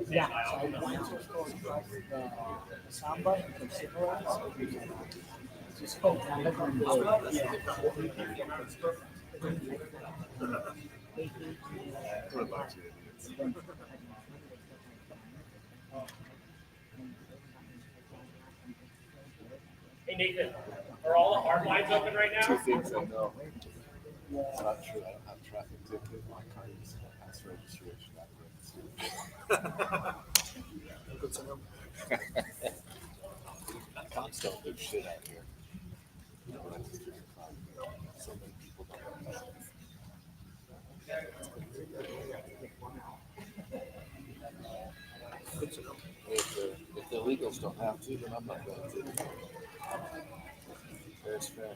Yeah, so I went to school and tried the samba and cigarettes. Just spoke kind of on Hey Nathan, are all the hard lines open right now? Two things I know. It's not true. I don't have a traffic ticket. My car is pass registration. Good to know. Cops don't do shit out here. So many people don't know. Good to know. If the illegals don't have to, then I'm not going to. Fair's fair.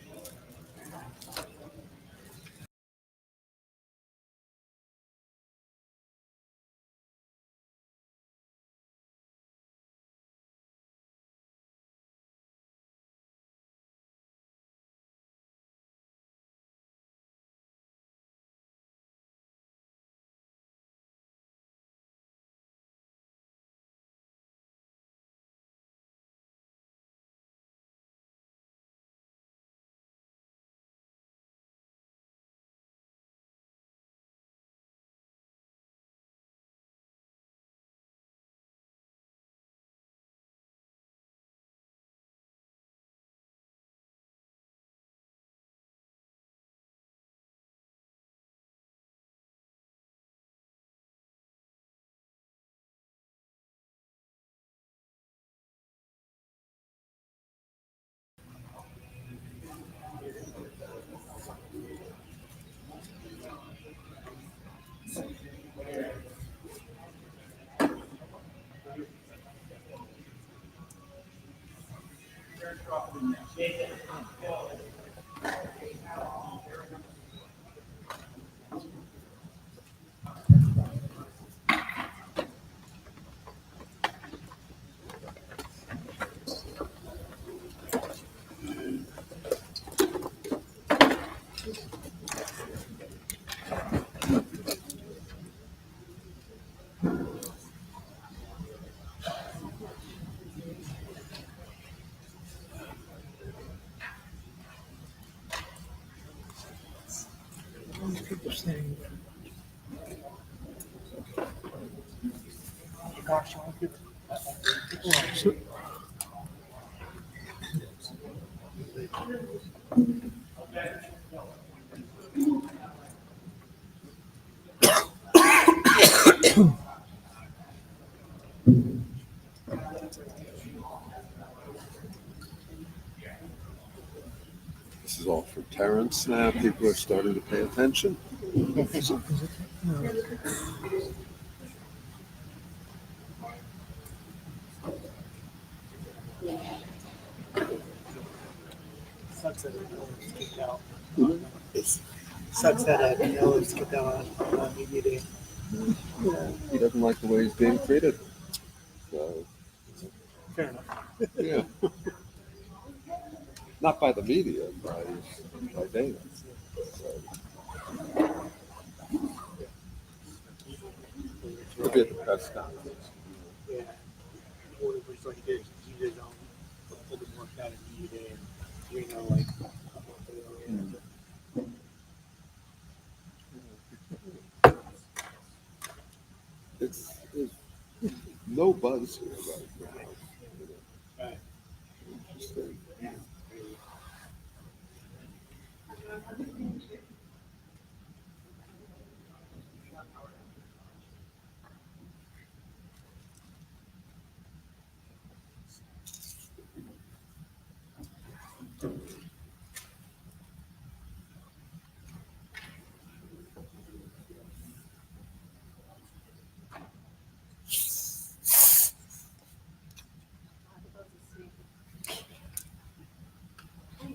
People saying, gosh, people are so. This is all for Terrence now. People are starting to pay attention. Sucks that Canelo's kicked out. Sucks that Canelo's kicked out on media day. He doesn't like the way he's being treated. So, Fair enough. yeah. Not by the media, by Dana. So, look at the press conference. so he did his own pulled him work out and needed it, like a month ago. It's no buzz here right now. Right. Interesting.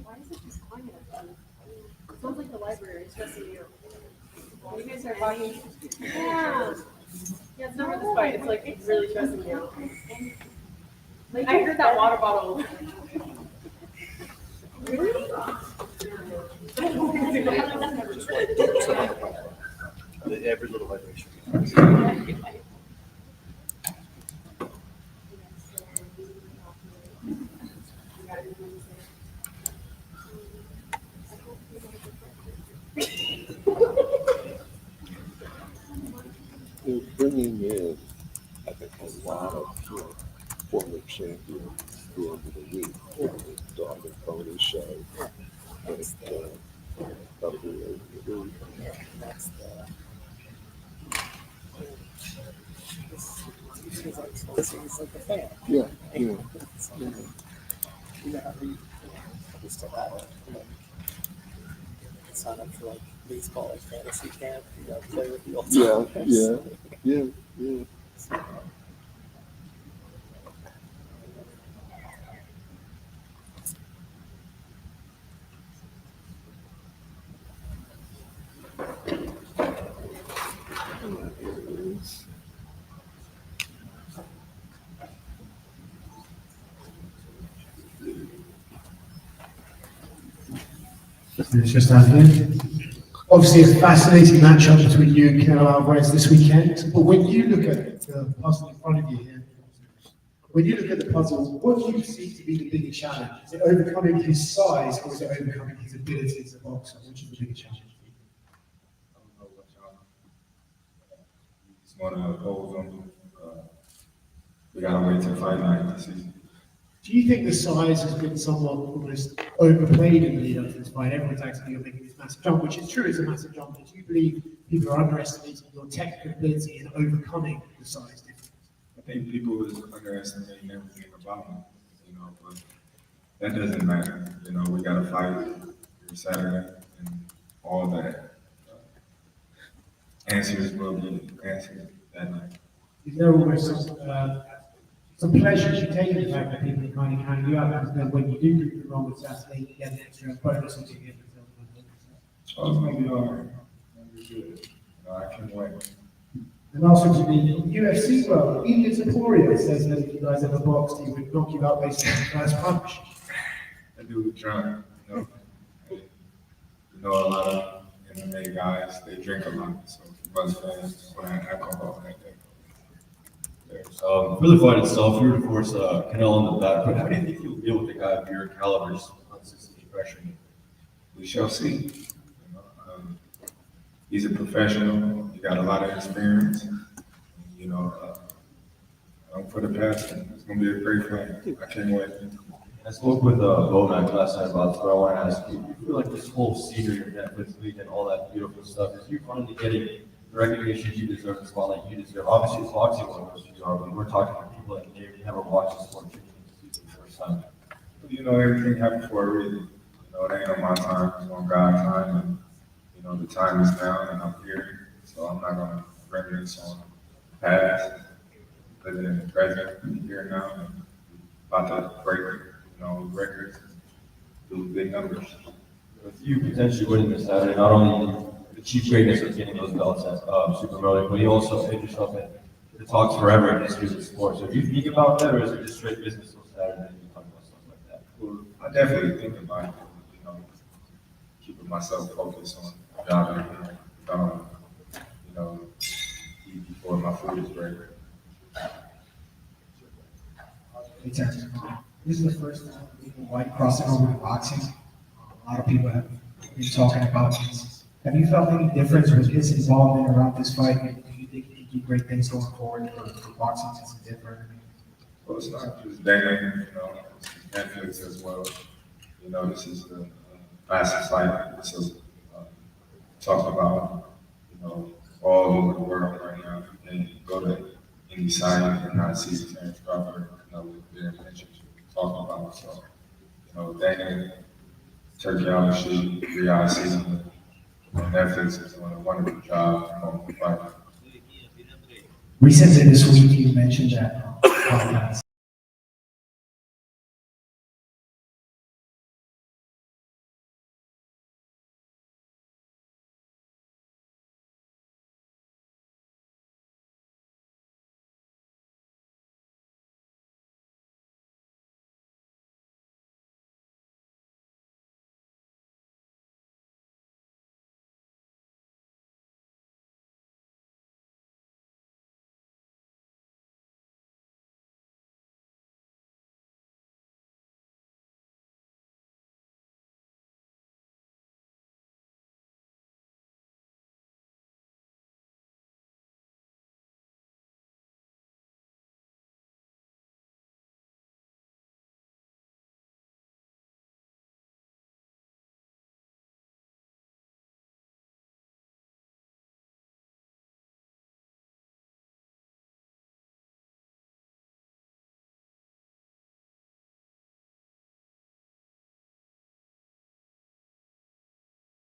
Why is it just quiet? It sounds like the library, it's just you. You guys are talking. Yeah. Yeah, it's never this fight. It's like it's really stressing me out. Like I heard that water bottle. Really? Every little vibration. They're bringing in, I think, a lot of former champions at the end of the week for the dog and pony show. That'll be really That's the. It's like a fan. yeah. You know how you used to have sign up for like baseball like fantasy camp, play with the old timers. Yeah. It's just out here. Obviously, it's a fascinating matchup between you and Canelo Alvarez this weekend. But when you look at the puzzle in front of you here, when you look at the puzzle, what do you see to be the bigger challenge? Is it overcoming his size or is it overcoming his ability as a boxer? Which is the bigger challenge? I don't know what y'all. He's going to oppose him. We gotta wait till fight night to see. Do you think the size has been somewhat almost overplayed in the lead up to this fight? Everyone's acting you're making this massive jump, which is true, it's a massive jump. But do you believe people are underestimating your technical ability in overcoming the size difference? I think people is underestimating everything about him, but that doesn't matter. We gotta fight every Saturday and all that. Answers will be answered that night. Is there almost some pleasure you take in the fact that people are kind of counting you out, because then when you do prove it wrong with Saturday, you get an extra bonus on your Oh, it's gonna be all right. It's gonna be good. I can't wait. And last one to me, UFC world, Ilya Taporia says that if you guys ever boxed, he would knock you out based on the first punch. That dude was drunk, a lot of MMA guys, they drink a lot, so he was fast when I had alcohol that day. For the fight itself, you were, of course, Canelo in the back, but how do you think you'll deal with a guy of your caliber just consistently pressuring you? We shall see. He's a professional. He got a lot of experience. I don't put it past him. It's gonna be a great fight. I can't wait. I spoke with Bomac last night about this, but I want to ask you, you feel like this whole scenery of Netflix league and all that beautiful stuff, is you finally getting the recognition you deserve, the spotlight you deserve? Obviously, it's boxing one of those you are, but we're talking to people that maybe never watched the sport for the first time. Everything happened for a reason. It ain't on my time, it's on God's time, and the time is now, and I'm here, so I'm not gonna reminisce on the past, living in the present, here now, and about to break, records, do big numbers. With you potentially winning this Saturday, not only the chief greatness of getting those belts at Super Melodic, but you also put yourself in the talks forever in history of the sport. So do you think about that, or is it just straight business on Saturday and you talk about stuff like that? Well, I definitely think about it, keeping myself focused on job and eat before my food is ready. Terrence. This is the first time people white crossing over to boxing. A lot of people have been talking about this. Have you felt any difference with his involvement around this fight? And do you think he can do great things going forward for boxing since it's different? Well, it's not just Dana, it's Netflix as well. This is the massive fight. This is talked about, all over the world right now. And you go to any site and not see Terence Crawford, their intentions talking about. So, Dana, Turkey on the Sheet, 3-hour season, Netflix is doing a wonderful job on the fight. Recently this week, you mentioned that podcast.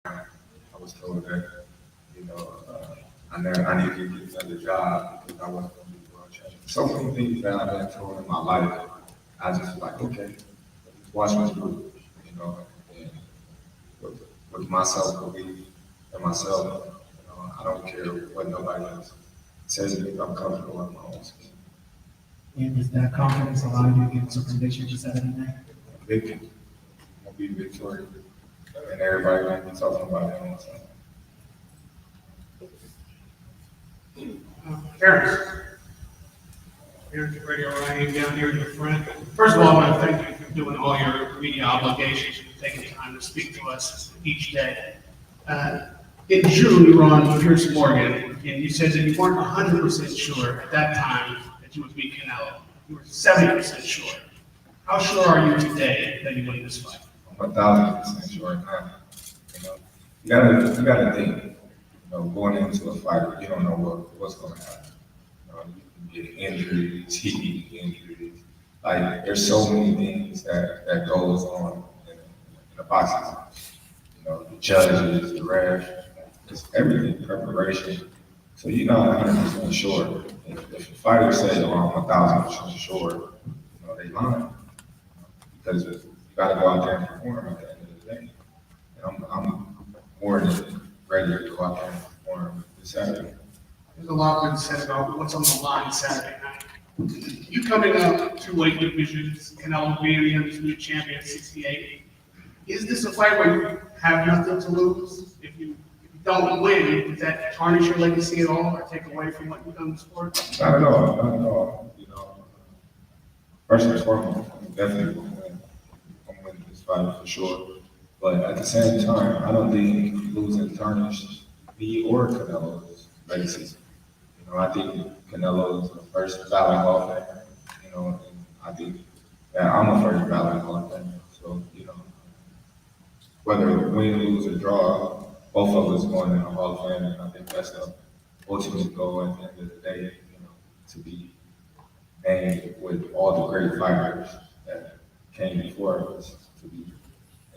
I was told that, I need to get another job because I wasn't going to be world champion. So many things that I've been told in my life, I just was like, okay, just watch me do, and with my self-belief in myself, I don't care what nobody else says to me, I'm comfortable with my own skin. And does that confidence allow you to get some conviction for Saturday night? Victory. I'm going to be victorious. And everybody going to be talking about it on the side. Terrence Radio Ryan down here in the front. First of all, I want to thank you for doing all your media obligations and taking time to speak to us each day. In June, you were on Pierce Morgan, and you said that you weren't 100% sure at that time that you would beat Canelo. You were 70% sure. How sure are you today that you win this fight? I'm 1,000% sure now. You gotta think. Going into a fight, you don't know what's going to happen. You can get injuries, he can get injuries. Like there's so many things that goes on in a boxing. The judges, the ref, just everything, preparation. So you're not 100% sure. If a fighter says, "Oh, I'm 1,000% sure," they lying because you got to go out there and perform at the end of the day. And I'm more than ready to go out there and perform this Saturday. There's a lot been said about what's on the line Saturday night. You coming up 2 weight divisions, Canelo being the undisputed champion at 68. Is this a fight where you have nothing to lose? If you don't win, does that tarnish your legacy at all or take away from what you've done in the sport? Not at all, not at all. First and foremost, I'm definitely going to win. I'm winning this fight for sure. But at the same time, I don't think losing tarnished me or Canelo's legacy. I think Canelo is the first ballot Hall of Famer, and I think that I'm a first ballot Hall of Famer. So, whether win, lose, or draw, both of us going in the Hall of Fame, and I think that's the ultimate goal at the end of the day, to be named with all the great fighters that came before us, to be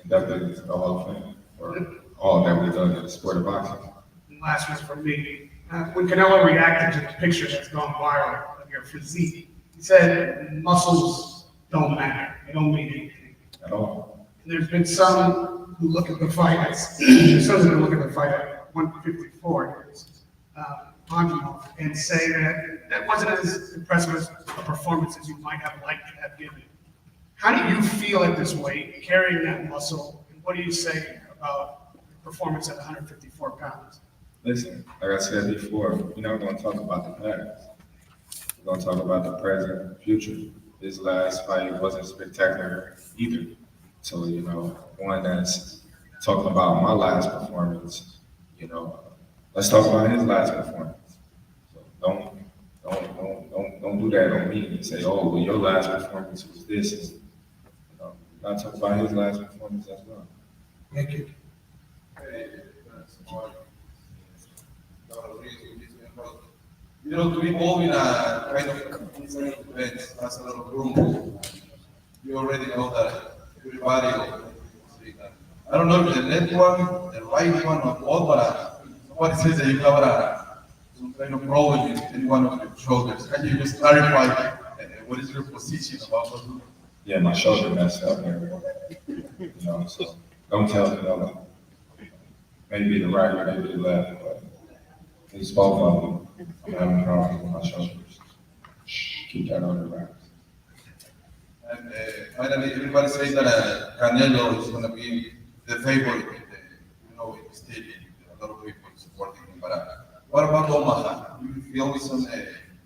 inducted into the Hall of Fame for all that we've done in the sport of boxing. And last one's from me. When Canelo reacted to the picture that's gone viral of your physique, he said muscles don't matter. They don't mean anything. At all. And there's been some who look at the fight at 154, and say that wasn't as impressive as a performance as you might have liked to have given. How do you feel at this weight, carrying that muscle, and what do you say about performance at 154 pounds? Listen, like I said before, we're not going to talk about the past. We're going to talk about the present and future. his last fight wasn't spectacular either. So, you know, one that's talking about my last performance, you know, let's talk about his last performance. So don't do that on me and say, oh, well, your last performance was this. And, you know, not talk about his last performance as well. Thank you. You know, to be involved in a kind of event has a lot of room. You already know that everybody. I don't know if the left one, the right one, or both, but what says that you have some kind of problem in one of your shoulders. Can you just clarify what is your position about what? Yeah, my shoulder messed up there. You know, so don't tell me no. Maybe the right, maybe the left, but it's both of them. I'm having problems with my shoulders. Keep that on the wraps. And finally, everybody says that Canelo is going to be the favorite in the stadium. A lot of people supporting him. But what about Omaha? Do you feel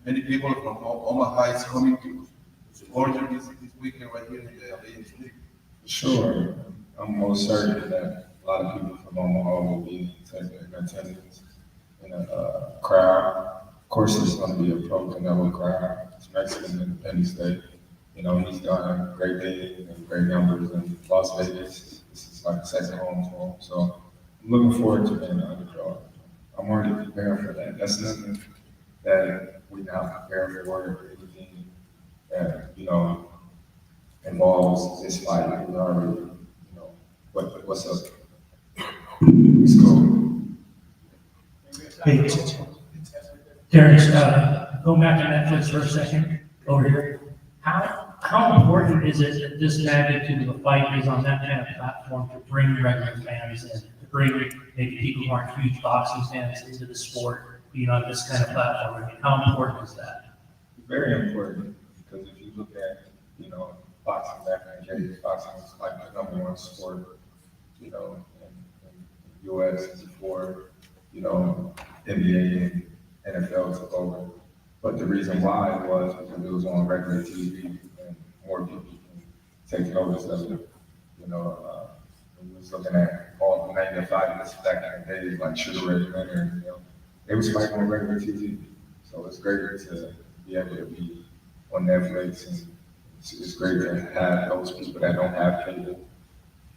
many people from Omaha is coming to support you this weekend right here in the Alliance League? Sure. I'm most certain that a lot of people from Omaha will be in attendance in a crowd. Of course, it's going to be a pro-Canelo crowd. It's Mexican Independence Day. You know, he's done great things and great numbers in Las Vegas. This is like a second home for him. So I'm looking forward to being an underdog. I'm already prepared for that. That's nothing that we not prepared for. Anything that, you know, involves this fight. We already, you know, what's up. Let's go. Hey, Terrence, go back to Netflix for a second over here. How important is it that this magnitude of a fight is on that kind of platform to bring regular fans in, to bring maybe people who aren't huge boxing fans into the sport, being on this kind of platform? I mean, how important is that? Very important, because if you look at, you know, boxing back in the day, boxing was like the #1 sport, you know, in the US before, you know, NBA and NFL took over. But the reason why was because it was on regular TV and more people can take notice of it. You know, we was looking at all the magnifiers back in the days, like Sugar Ray Leonard, you know, they was fighting on regular TV. So it's great to be able to be on Netflix, and it's great to have those people that don't have cable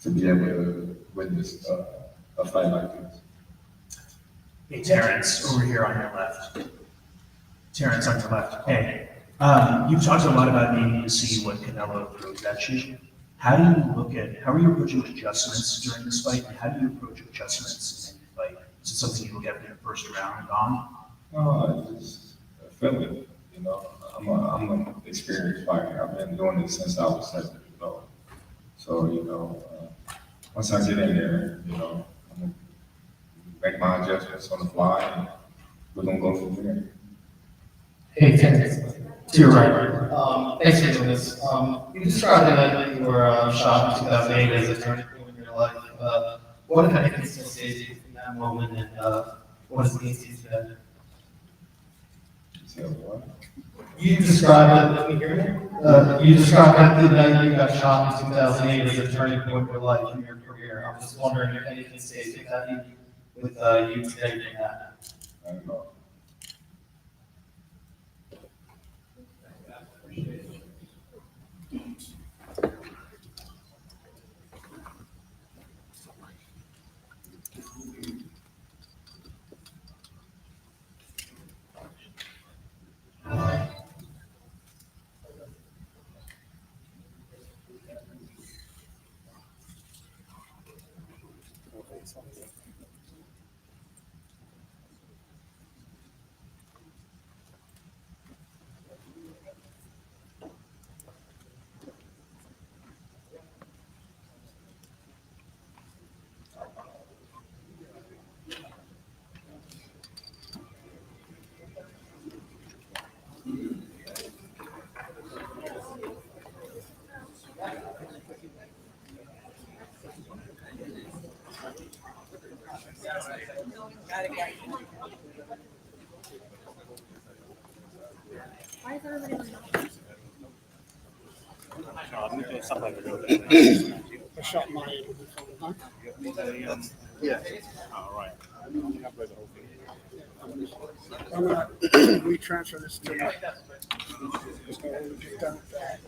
to be able to witness a fight like this. Hey, Terrence, over here on your left. Terrence on your left. Hey, you've talked a lot about needing to see what Canelo throws at you. How are you approaching adjustments during this fight? And how do you approach adjustments in the fight? Is it something you look at in the first round and on? No, I just feel it. You know, I'm an experienced fighter. I've been doing this since I was 7 years old. So, you know, once I get in there, you know, I'm gonna make my adjustments on the fly, and we're gonna go from there. Hey, Terrence, to your right. Thanks for doing this. You described that you were shot in 2008 as a turning point in your life. What, if anything, still stays you from that moment, and what does it mean to you today? You described that, let me hear me. You described that the night you got shot in 2008 as a turning point in your life, in your career. I'm just wondering if anything stays with you today from that. I don't know. Why is everybody on I shot my. Huh? Yeah. I'm gonna retransfer this to my. So we're just done with that.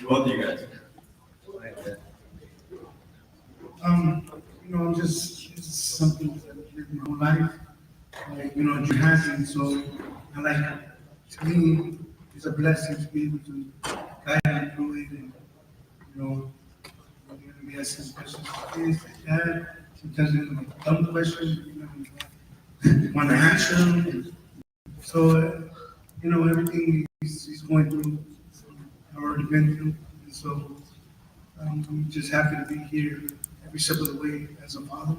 Both of you guys. You know, it's something that I live my whole life. Like, you know, it hasn't, so I like, to me, it's a blessing to be able to guide and do it, and, you know, we ask some questions like this, like that. Sometimes it's like dumb questions, you know, want to answer them. So, you know, everything he's going through, I've already been through, and so I'm just happy to be here every step of the way as a father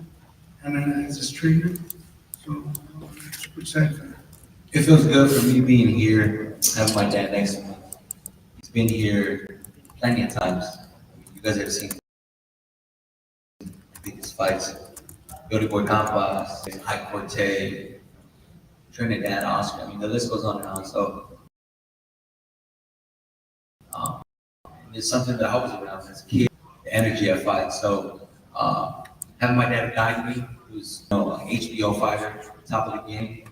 and then as a trainer. So I'm super excited for that. It feels good for me being here, having my dad next to me. He's been here plenty of times. You guys have seen the biggest fights. Billy Boy Campas, High Corte, Trinidad, Oscar. I mean, the list goes on and on. So it's something that I was around as a kid, the energy I fight. So having my dad guide me, who's an HBO fighter, top of the game,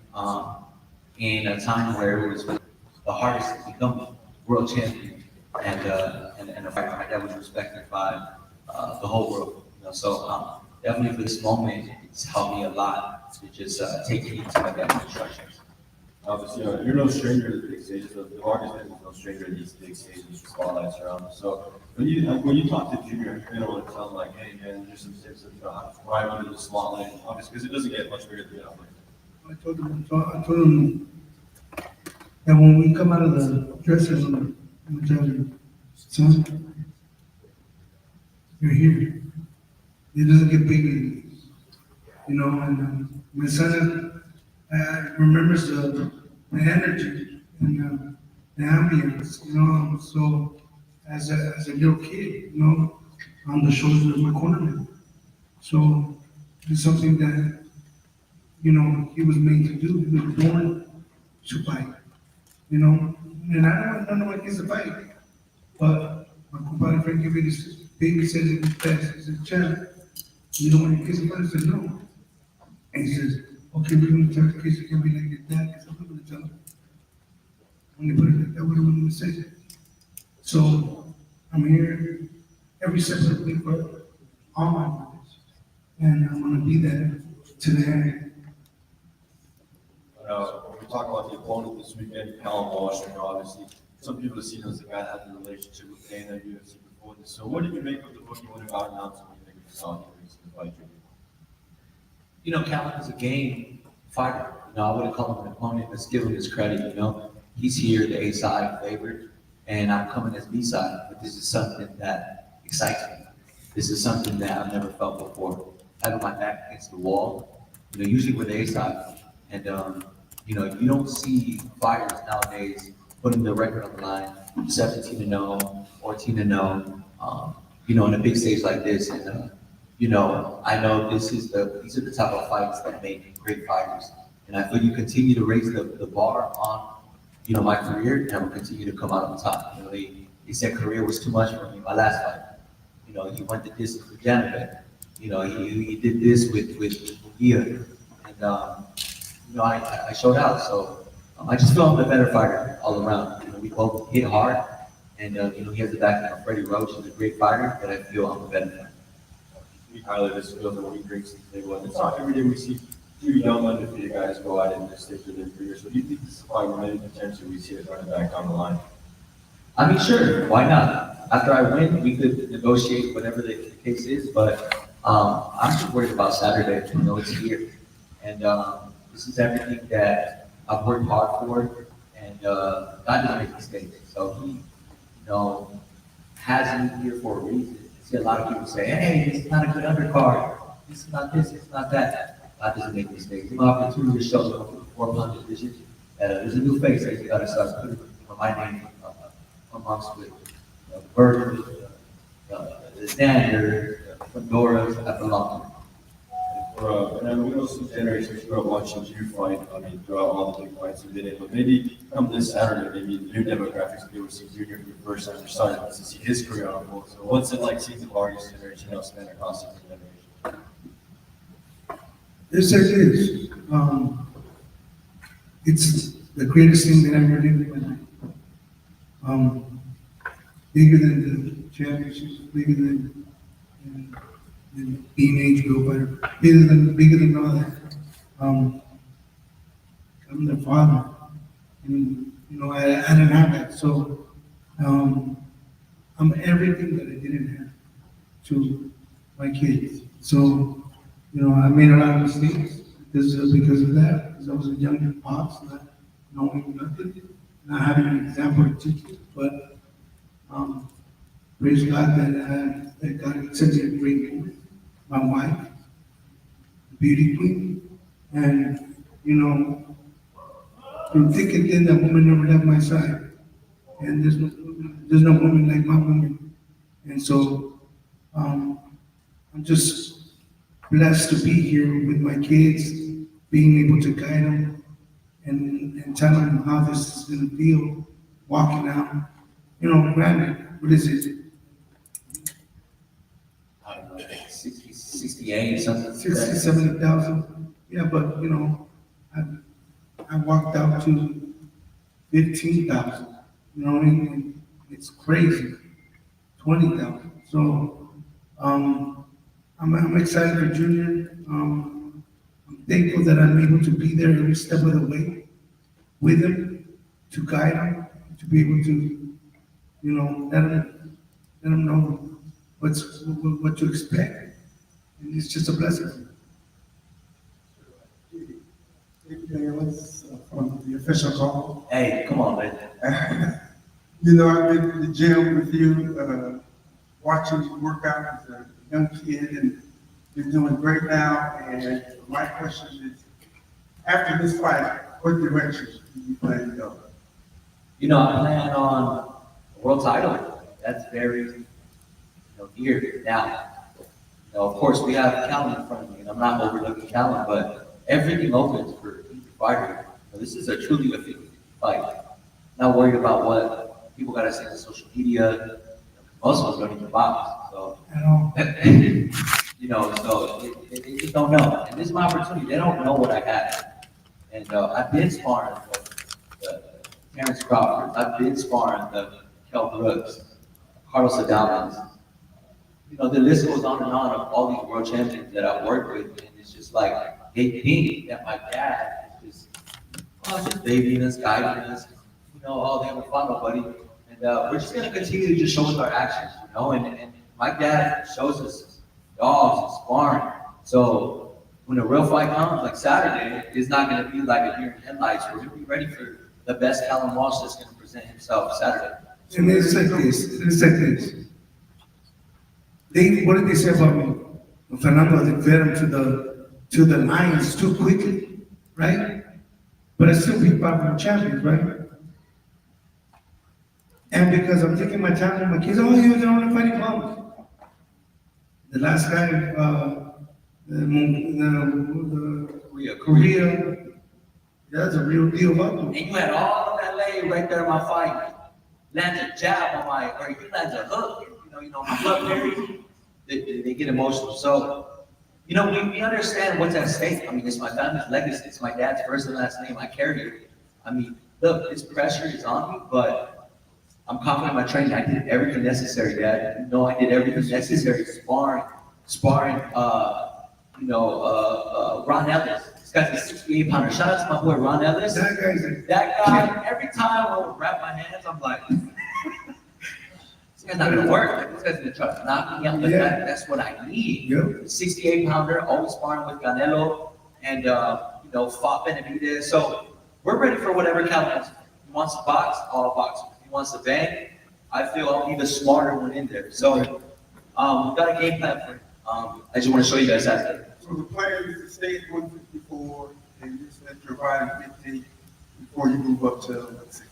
in a time where it was the hardest to become world champion and a fighter. My dad was respected by the whole world. You know, so definitely for this moment, it's helped me a lot to just take heed to my dad's instructions. Obviously, you're no stranger to the big stages. The Vargas is no stranger to these big stages, the spotlights around. So when you talk to Junior, you're gonna want to tell him like, hey man, there's some tips of how to thrive under the spotlight, obviously because it doesn't get much bigger than that. I told him that when we come out of the dressing room, I'm gonna tell him, son, you're here. It doesn't get bigger than this. You know, and my son remembers the energy and the ambience, you know. So as a little kid, you know, on the shoulders of my cornerman. So it's something that, you know, he was made to do. He was born to fight, you know. And I don't know what kids to fight, but my compadre Frank gave me this baby said it was best. He said, Chad, you don't want your kids to fight? I said, no. And he says, okay, we're going to tell the kids you can be like your dad, because I'm not going to tell them. When they put it like that, what am I going to say? So I'm here every step of the way for all my brothers. And I'm going to be there to the end. When we talk about the opponent this weekend, Callum Walsh, you know, obviously, some people have seen him as the guy that had a relationship with Dana UFC before this. So what did you make of the book you went about announcing when you saw him in the fight? You know, Callum is a game fighter. You know, I wouldn't call him an opponent. Let's give him his credit. You know, he's here, the A side favored, and I'm coming as B side. But this is something that excites me. This is something that I've never felt before. Having my back against the wall. You know, usually we're the A side, and you know, you don't see fighters nowadays putting their record on the line, 17-0, 14-0. You know, in a big stage like this, and you know, I know these are the type of fights that make great fighters. And I feel you continue to raise the bar on, you know, my career, and I will continue to come out on top. You know, they said career was too much for me, my last fight. You know, he went the distance with Janabek. You know, he did this with Gia. And, you know, I showed out. So I just feel I'm the better fighter all around. You know, we both hit hard. And, you know, he has the backing of Freddie Roach, who's a great fighter, but I feel I'm the better fighter. We highlight this skills and what he brings to the table. And it's not every day we see two young undefeated guys go out and just stick to their career. So do you think this is probably where maybe potentially we see it running back down the line? I mean, sure, why not? After I win, we could negotiate whatever the case is, but I'm just worried about Saturday. You know, it's here. And this is everything that I've worked hard for, and God doesn't make mistakes. So he, you know, has me here for a reason. I see a lot of people say, hey, this is not a good undercard. This is not this, it's not that. God doesn't make mistakes. Give me an opportunity to show them for the 400 division. There's a new face that you got to start putting my name amongst with Burgers, the Standard, Fedoras, I belong to. And we know some generations grew up watching you fight, I mean, throughout all the big fights you did it, but maybe come this Saturday, maybe the new demographics will be able to see Junior for the first time, you're starting to see his career unfold. So what's it like seeing the Vargas generation, you know, span across the generation? Yes, it is. It's the greatest thing that I ever did in my life. bigger than the championships, bigger than being HBO fighter, bigger than all that. I'm their father, and I didn't have that, so I'm everything that I didn't have to my kids. So I made a lot of mistakes because of that, because I was a young pops, not knowing nothing, not having an example to teach it. But praise God that God sent me a great woman, my wife, beauty queen, and through thick and thin, that woman never left my side, and there's no woman like my woman, and so I'm just blessed to be here with my kids, being able to guide them and tell them how this is going to feel walking out. Granted, what is it? I don't know, 60, 68, something. 60, 70,000. Yeah, but I walked out to 15,000. You know what I mean? It's crazy. 20,000. So I'm excited for Junior. I'm thankful that I'm able to be there every step of the way with him, to guide him, to be able to, let him know what to expect. And it's just a blessing. From the official call. Hey, come on, man. I've been to the gym with you, watching you work out as a young kid, and you're doing great now. And my question is, after this fight, what direction do you plan to go? I plan on a world title. That's very dear now. Of course, we have Callan in front of me, and I'm not overlooking Callan, but everything opens for each fighter. This is a truly a 50 fight. Not worried about what people gotta say on social media. Most of us don't even box, so they just don't know. And this is my opportunity. They don't know what I have, and I've been sparring the Terence Crawford. I've been sparring the Kell Brooks, Carlos Adamans. The list goes on and on of all these world champions that I've worked with, and it's just like they think that my dad is just babying us, guiding us. They haven't fought nobody, and we're just gonna continue to just show us our actions, And my dad shows us dogs and sparring. So when a real fight comes, like Saturday, it's not gonna be like a deer in headlights. We're gonna be ready for the best Alan Walsh that's gonna present himself Saturday. And it's like this. What did they say about me? Fernando, they fed him to the lions too quickly, right? But I still beat popular champions, right? And because I'm taking my time with my kids, you're the only fighting club. The last guy, Korea, that's a real deal about them. And you had all of that leg right there in my fight. Lands a jab on or you lands a hook. My blood berries, they get emotional. So, we understand what's at stake. It's my family's legacy. It's my dad's first and last name. I carry it. Look, this pressure is on me, but I'm confident in my training. I did everything necessary, Dad. I did everything necessary. Sparring, Ron Ellis. This guy's a 68-pounder. Shout out to my boy, Ron Ellis. That guy, every time I would wrap my hands, I'm like, this guy's not gonna work. This guy's gonna try to knock me out. But that's what I need. 68-pounder, always sparring with Canelo, and fought Benavidez. So we're ready for whatever counts. He wants to box, I'll box. If he wants to bang, I feel I'll be the smarter one in there. So we've got a game plan for it. I just want to show you guys that. So the plan is to stay at 154 and just let your body dictate before you move up to 160.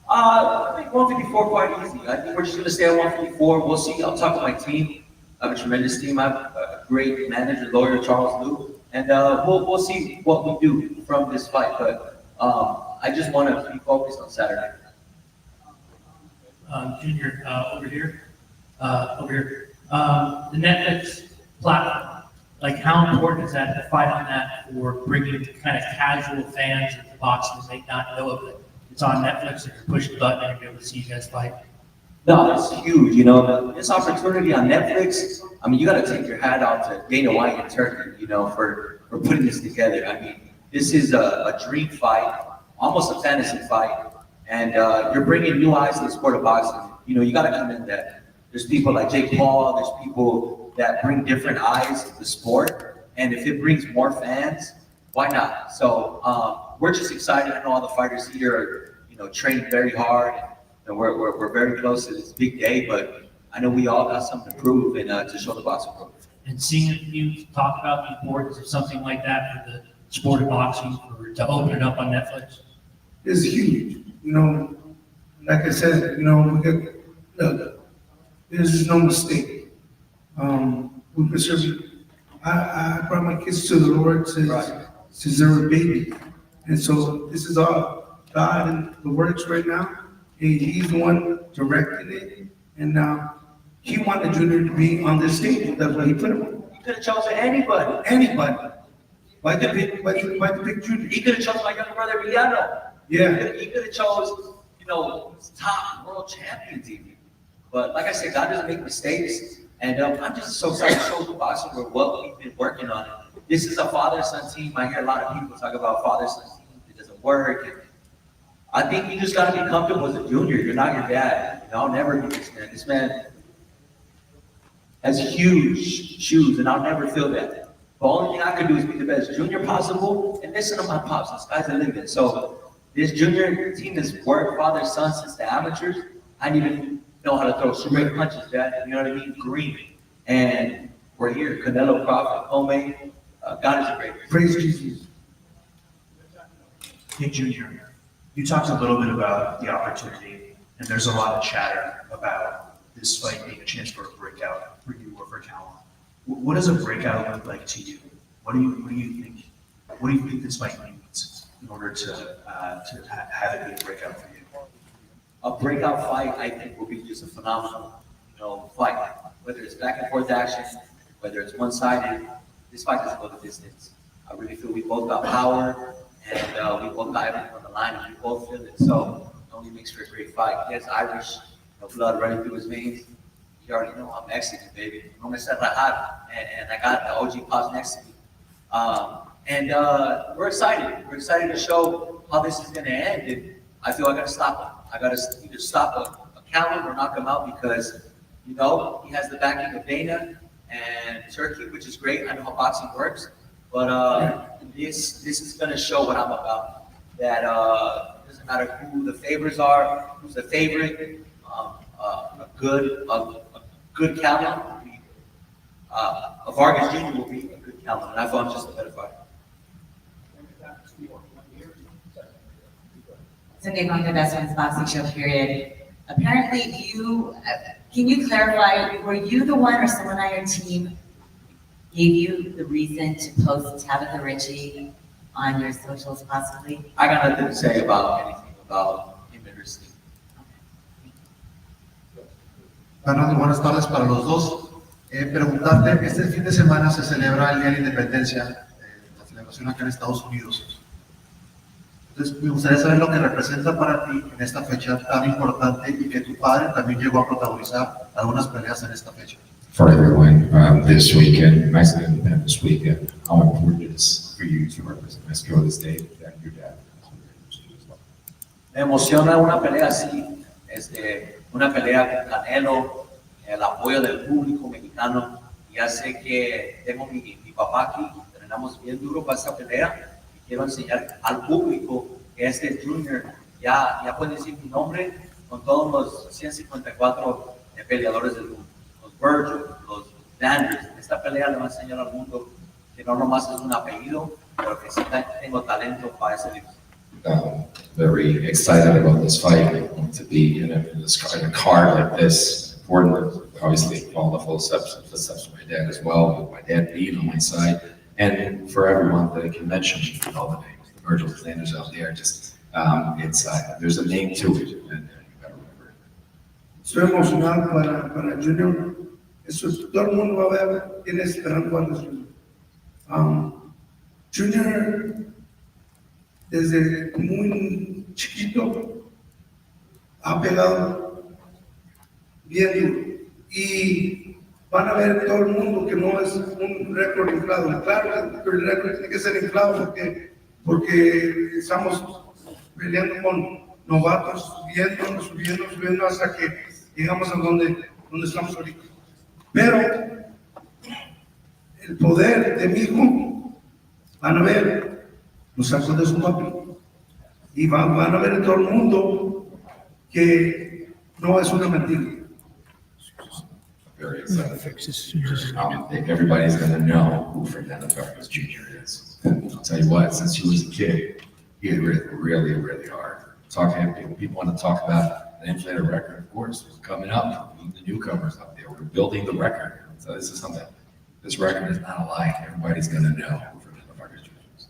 I think 154 quite easy. I think we're just going to stay at 154. We'll see. I'll talk to my team. I have a tremendous team. I have a great manager, lawyer, Charles Liu. And we'll see what we do from this fight. But I just want to be focused on Saturday. Junior, over here. The Netflix platform. How important is that to fight on that for bringing kind of casual fans into boxing who may not know of it? It's on Netflix, and you push the button and you'll be able to see you guys fight. No, it's huge, you know, this opportunity on Netflix, I mean, you gotta take your hat off to Dana White and Turkey, you know, for putting this together. I mean, this is a dream fight, almost a fantasy fight, and you're bringing new eyes to the sport of boxing. You know, you gotta commend that. There's people like Jake Paul, there's people that bring different eyes to the sport, and if it brings more fans, why not? So we're just excited. I know all the fighters here are, you know, trained very hard. And we're very close to this big day, but I know we all got something to prove and to show the boxing world. And seeing you talk about the importance of something like that for the sport of boxing, to open it up on Netflix. It's huge. You know, like I said, you know, look, there's no mistake. We preserve. I brought my kids to the Lord since they were baby, and so this is all God and the works right now. He's the one directing it, and he wanted Junior to be on this stage. That's why he put him on. You could have chosen anybody. Anybody. Why the big Junior? He could have chosen my younger brother Villano. Yeah. He could have chose, you know, top world champions even. But like I said, God doesn't make mistakes, and I'm just so excited to show the boxing world what we've been working on. This is a father-son team. I hear a lot of people talk about father-son team. It doesn't work. And I think you just got to be comfortable as a junior. You're not your dad. You know, I'll never be this man. This man has huge shoes, and I'll never feel that. The only thing I can do is be the best junior possible and listen to my pops. The sky's the limit. So this junior team has worked father-son since the amateurs. I didn't even know how to throw straight punches, Dad. You know what I mean? Green. And we're here. Canelo Crawford, homemade. God is a great. Praise Jesus. Hey, Junior. You talked a little bit about the opportunity, and there's a lot of chatter about this fight being a chance for a breakout for you or for Cal. What does a breakout look like to you? What do you think? What do you think this fight means in order to have it be a breakout for you? A breakout fight, I think, will be just a phenomenal, you know, fight. Whether it's back and forth action, whether it's one-sided, this fight doesn't go the distance. I really feel we both got power, and we both got everything on the line, and we both feel it. So it only makes for a great fight. He has Irish, you know, blood running through his veins. You already know I'm Mexican, baby. No me said rajada, and I got the OG pops next to me. And we're excited. We're excited to show how this is going to end. And I feel I got to stop him. I got to either stop a Calvin or knock him out because, you know, he has the backing of Dana and Turkey, which is great. I know how boxing works. But this is going to show what I'm about. That it doesn't matter who the favorites are, who's the favorite. A good Calvin will be, a Vargas Jr. will be a good Calvin, and I thought I'm just a better fighter. Sunday from the Best Friends Boxing Show period. Apparently can you clarify, were you the one or someone on your team gave you the reason to post Tabitha Ritchie on your socials possibly? I got nothing to say about anything about him and her sleep. Fernando, buenas tardes para los dos. Preguntarte, este fin de semana se celebra el Día de la Independencia, la celebración acá en Estados Unidos. Entonces, me gustaría saber lo que representa para ti en esta fecha tan importante y que tu padre también llegó a protagonizar algunas peleas en esta fecha. For everyone, this weekend, Mexican Independence Weekend, how important it is for you to represent Mexico this day that your dad as well. Me emociona una pelea así, una pelea con Canelo, el apoyo del público mexicano. Ya sé que tengo mi papá aquí, entrenamos bien duro para esta pelea y quiero enseñar al público que este Junior ya puede decir mi nombre con todos los 154 peleadores del mundo. Los Virgil, los Danders. Esta pelea le va a enseñar al mundo que no nomás es un apellido, pero que sí tengo talento para ese libro. Very excited about this fight. To be in a card like this, important. Obviously, follow the footsteps of my dad as well, with my dad being on my side, and for everyone that I can mention, all the names, the Virgil Sanders out there, just there's a name to it, and you gotta remember it. Estoy emocionado para Junior. Eso todo el mundo va a ver, tiene esperando a los Junior, desde muy chiquito, ha pegado bien duro. Y van a ver todo el mundo que no es un récord inflado. Claro que el récord tiene que ser inflado porque estamos peleando con novatos, subiendo hasta que llegamos a donde estamos ahorita. Pero el poder de mi hijo, van a ver, lo sacó de su papi. Y van a ver en todo el mundo que no es una mentira. Very excited. Everybody's gonna know who Fernando Vargas Jr. is. I'll tell you what, since he was a kid, he had really, really hard. Talking, people want to talk about an inflated record, of course, coming up, the newcomers up there, we're building the record. So this is something, this record is not a lie. Everybody's gonna know who Fernando Vargas Jr. is.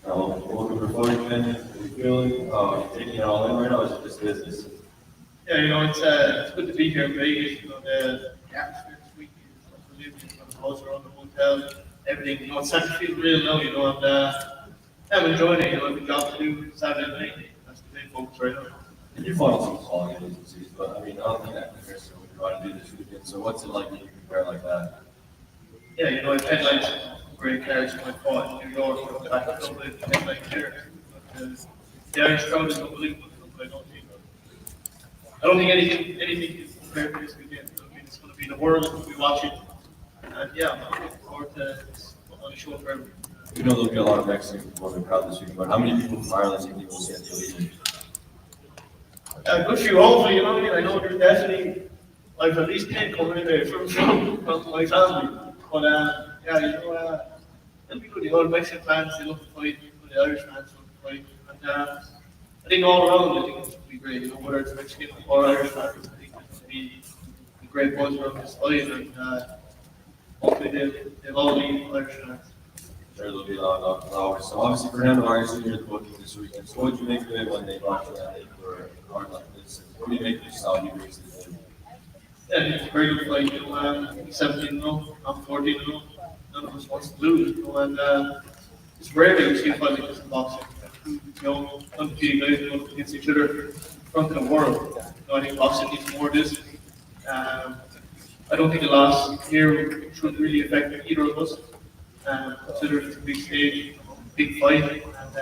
Welcome to Floyd, man. How are you feeling? Taking it all in right now, or is it just business? Yeah, you know, it's good to be here in Vegas. You know, the atmosphere this week is unbelievable. The house around the hotel, everything. You know, it's starting to feel real now. You know, and I'm enjoying it. You know, I have a job to do Saturday night. That's the main focus right now. And you follow some calling agencies, but I mean, I don't think that compares to what you're trying to do this weekend. So what's it like when you compare like that? Yeah, you know, I've had like great carriage when I fought in New York. You know, back in Dublin, headline here. The Irish crowd is unbelievable. But I don't think anything is compared to this weekend. I mean, it's going to be the world that we watch it. And yeah, I'm looking forward to putting on a show for everyone. We know there'll be a lot of Mexicans before the crowd this week, but how many people from Ireland do you think will see at the Legion? A good few, hopefully, you know what I mean? I know there's definitely, like, at least 10 coming in there from my family. But, yeah, you know, it'll be good. You know, the Mexican fans, they love to fight. The Irish fans love to fight. And I think all around, I think it's going to be great. You know, whether it's Mexican or Irish fans, I think it's going to be a great buzz around this fight. And hopefully they'll all leave Irish fans. Sure, there'll be a lot of hours. So obviously, Fernando Vargas, you're the booking this weekend. So what did you make of it when they brought you that for a card like this? And what do you make of the style he brings to the game? Yeah, it's a very good fight. You know, he's 17-0, I'm 14-0. None of us wants to lose. You know, and it's rare that you see a fight like this in boxing. You know, undefeated guys going against each other in front of the world. You know, I think boxing needs more of this. I don't think the last year should really affect either of us. Consider it's a big stage, big fight, and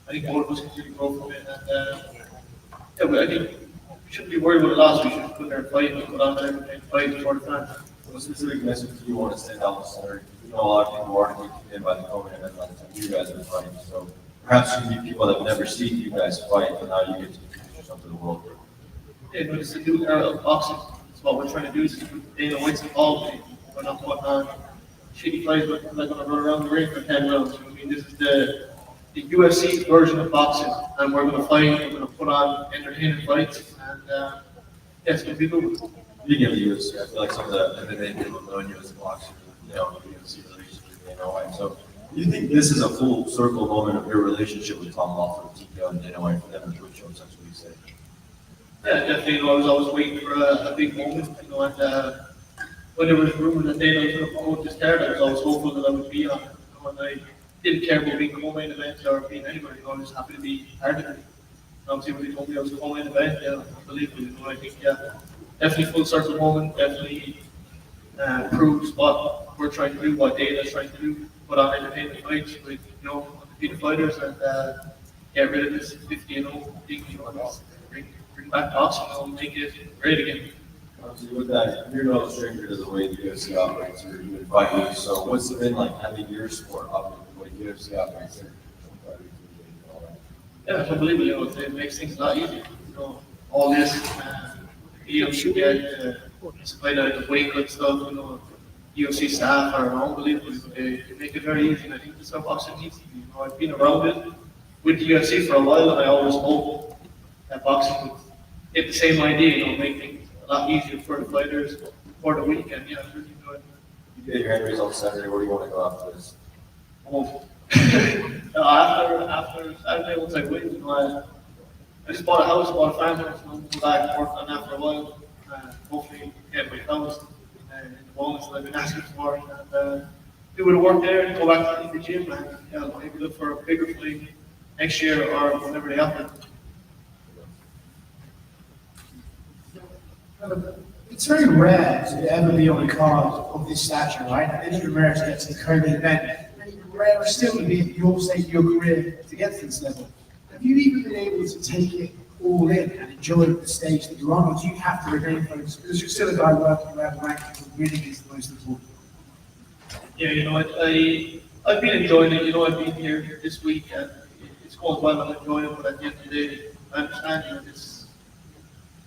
I think both of us can really grow from it. And yeah, but I think we shouldn't be worried about the loss. We should put there and fight and put on there and fight for the fans. What specific message do you want to send out the center? You know, a lot of people are getting in by the COVID event by the time you guys are fighting. So perhaps you meet people that have never seen you guys fight, but now you get to introduce yourself to the world. Yeah, but it's a new era of boxing. That's what we're trying to do. Is Dana White's involved. We're not putting on shitty fights, but they're going to run around the ring for 10 rounds. I mean, this is the UFC version of boxing, and we're going to fight. We're going to put on entertaining fights, and yeah, it's going to be good. Speaking of the UFC, I feel like some of the main people knowing you as a boxer, you know, the UFC relationship with Dana White. So, do you think this is a full circle moment of your relationship with Tom Lawford, TKO, and Dana White for them to put you on such a big stage? Yeah, definitely. You know, I was always waiting for a big moment. You know, and when there was rumors that Dana was going to promote this card, I was always hopeful that I would be on it. You know, and I didn't care about being co-main event or being anywhere. You know, I was happy to be part of it. Obviously, when he told me I was co-main event, yeah, unbelievable. You know, I think, yeah, definitely full circle moment. Definitely proves what we're trying to do, what Dana's trying to do. Put on entertainment fights with, you know, undefeated fighters and get rid of this 50-0 thing. You know, bring back boxing and make it great again. Obviously, with that, you're no stranger to the way the UFC operates. You're doing fighting. So, what's it been like having your sport operate the way UFC operates? Yeah, it's unbelievable. You know, it makes things a lot easier. You know, all this, UFC get supply the weight cut stuff. You know, UFC staff are unbelievable. They make it very easy. And I think that's how boxing needs to be. You know, I've been around it with the UFC for a while, and I always hope that boxing would get the same idea. You know, make things a lot easier for the fighters for the weekend. Yeah, it's really good. You get your hand raised on Saturday. Where do you want to go after this? Oh. After Saturday, once I win, you know, I just bought a house, bought a family, so I'll go back and work on that for a while. Hopefully get my house in the bonus that I've been asking for, and do a bit of work there and go back to the gym and yeah, maybe look for a bigger fight next year or whenever they happen. It's very rare to ever be on a card of this stature, right? And it's rare to get to the COVID event. Rare still to be at your stage of your career to get to this level. Have you even been able to take it all in and enjoy the stage that you're on, or do you have to remain focused? Because you're still a guy working around the rankings and winning is the most important. Yeah, you know, I've been enjoying it. You know, I've been here this week and it's going well. I'm enjoying it, but at the end of the day, I understand that it's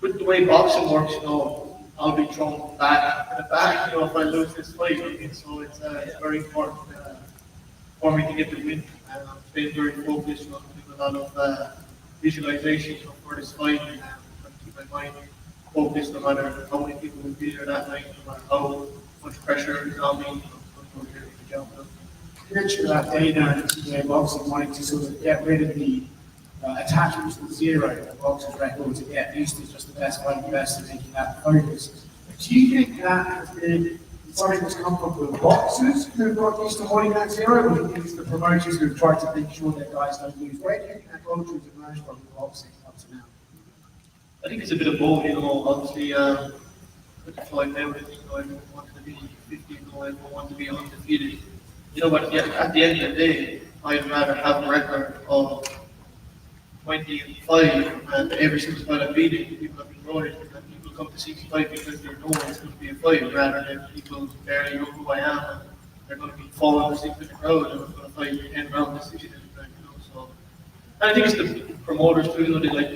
with the way boxing works. You know, I'll be thrown back in the back. You know, if I lose this fight, I mean, so it's very important for me to get the win. I'm staying very focused. You know, doing a lot of visualization, you know, for this fight, and trying to keep my mind focused no matter how many people will be there that night, no matter how much pressure is on me. I'm going to do the job. mentioned about Dana, boxing wanting to sort of get rid of the attachments to zero of boxers' records and get used to just the best fighting the best and making that the focus. Do you think that has been something that's come from the boxers who have got used to holding that zero, or do you think it's the promoters who have tried to make sure that guys don't lose? Where do you think that culture has emerged from in boxing up to now? I think it's a bit of both, obviously, with the fight and everything, everyone wanted to be 50, everyone wanted to be undefeated. But at the end of the day, I'd rather have a record of 20-5 and every single fight I'm beating, people have enjoyed it, and people come to see me fight because they know it's going to be a fight, rather than people barely know who I am and they're going to be falling asleep in the crowd and I'm going to fight 10 round decision. So, and I think it's the promoters too, they like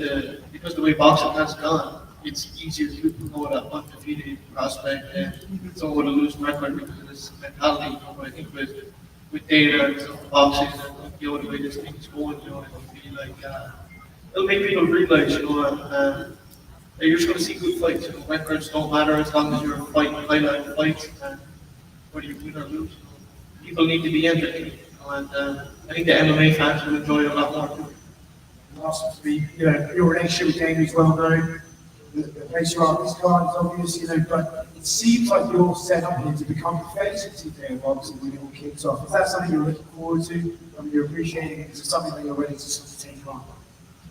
because the way boxing has gone, it's easier to promote an undefeated prospect and someone with a losing record because of this mentality. But I think with data and stuff, boxing and the way this thing is going, it'll be like it'll make people realize, that you're just going to see good fights. Records don't matter as long as you're fighting highlight fights, and whether you win or lose, people need to be entertained. And I think the MMA fans will enjoy it a lot more too. Awesome to be, your relationship with Jamie is well known. The race you are, this card is obvious, but it seems like you're set up here to become the face of TKO boxing when it all kicks off. Is that something you're looking forward to? You're appreciating it? Is it something that you're ready to sort of take on?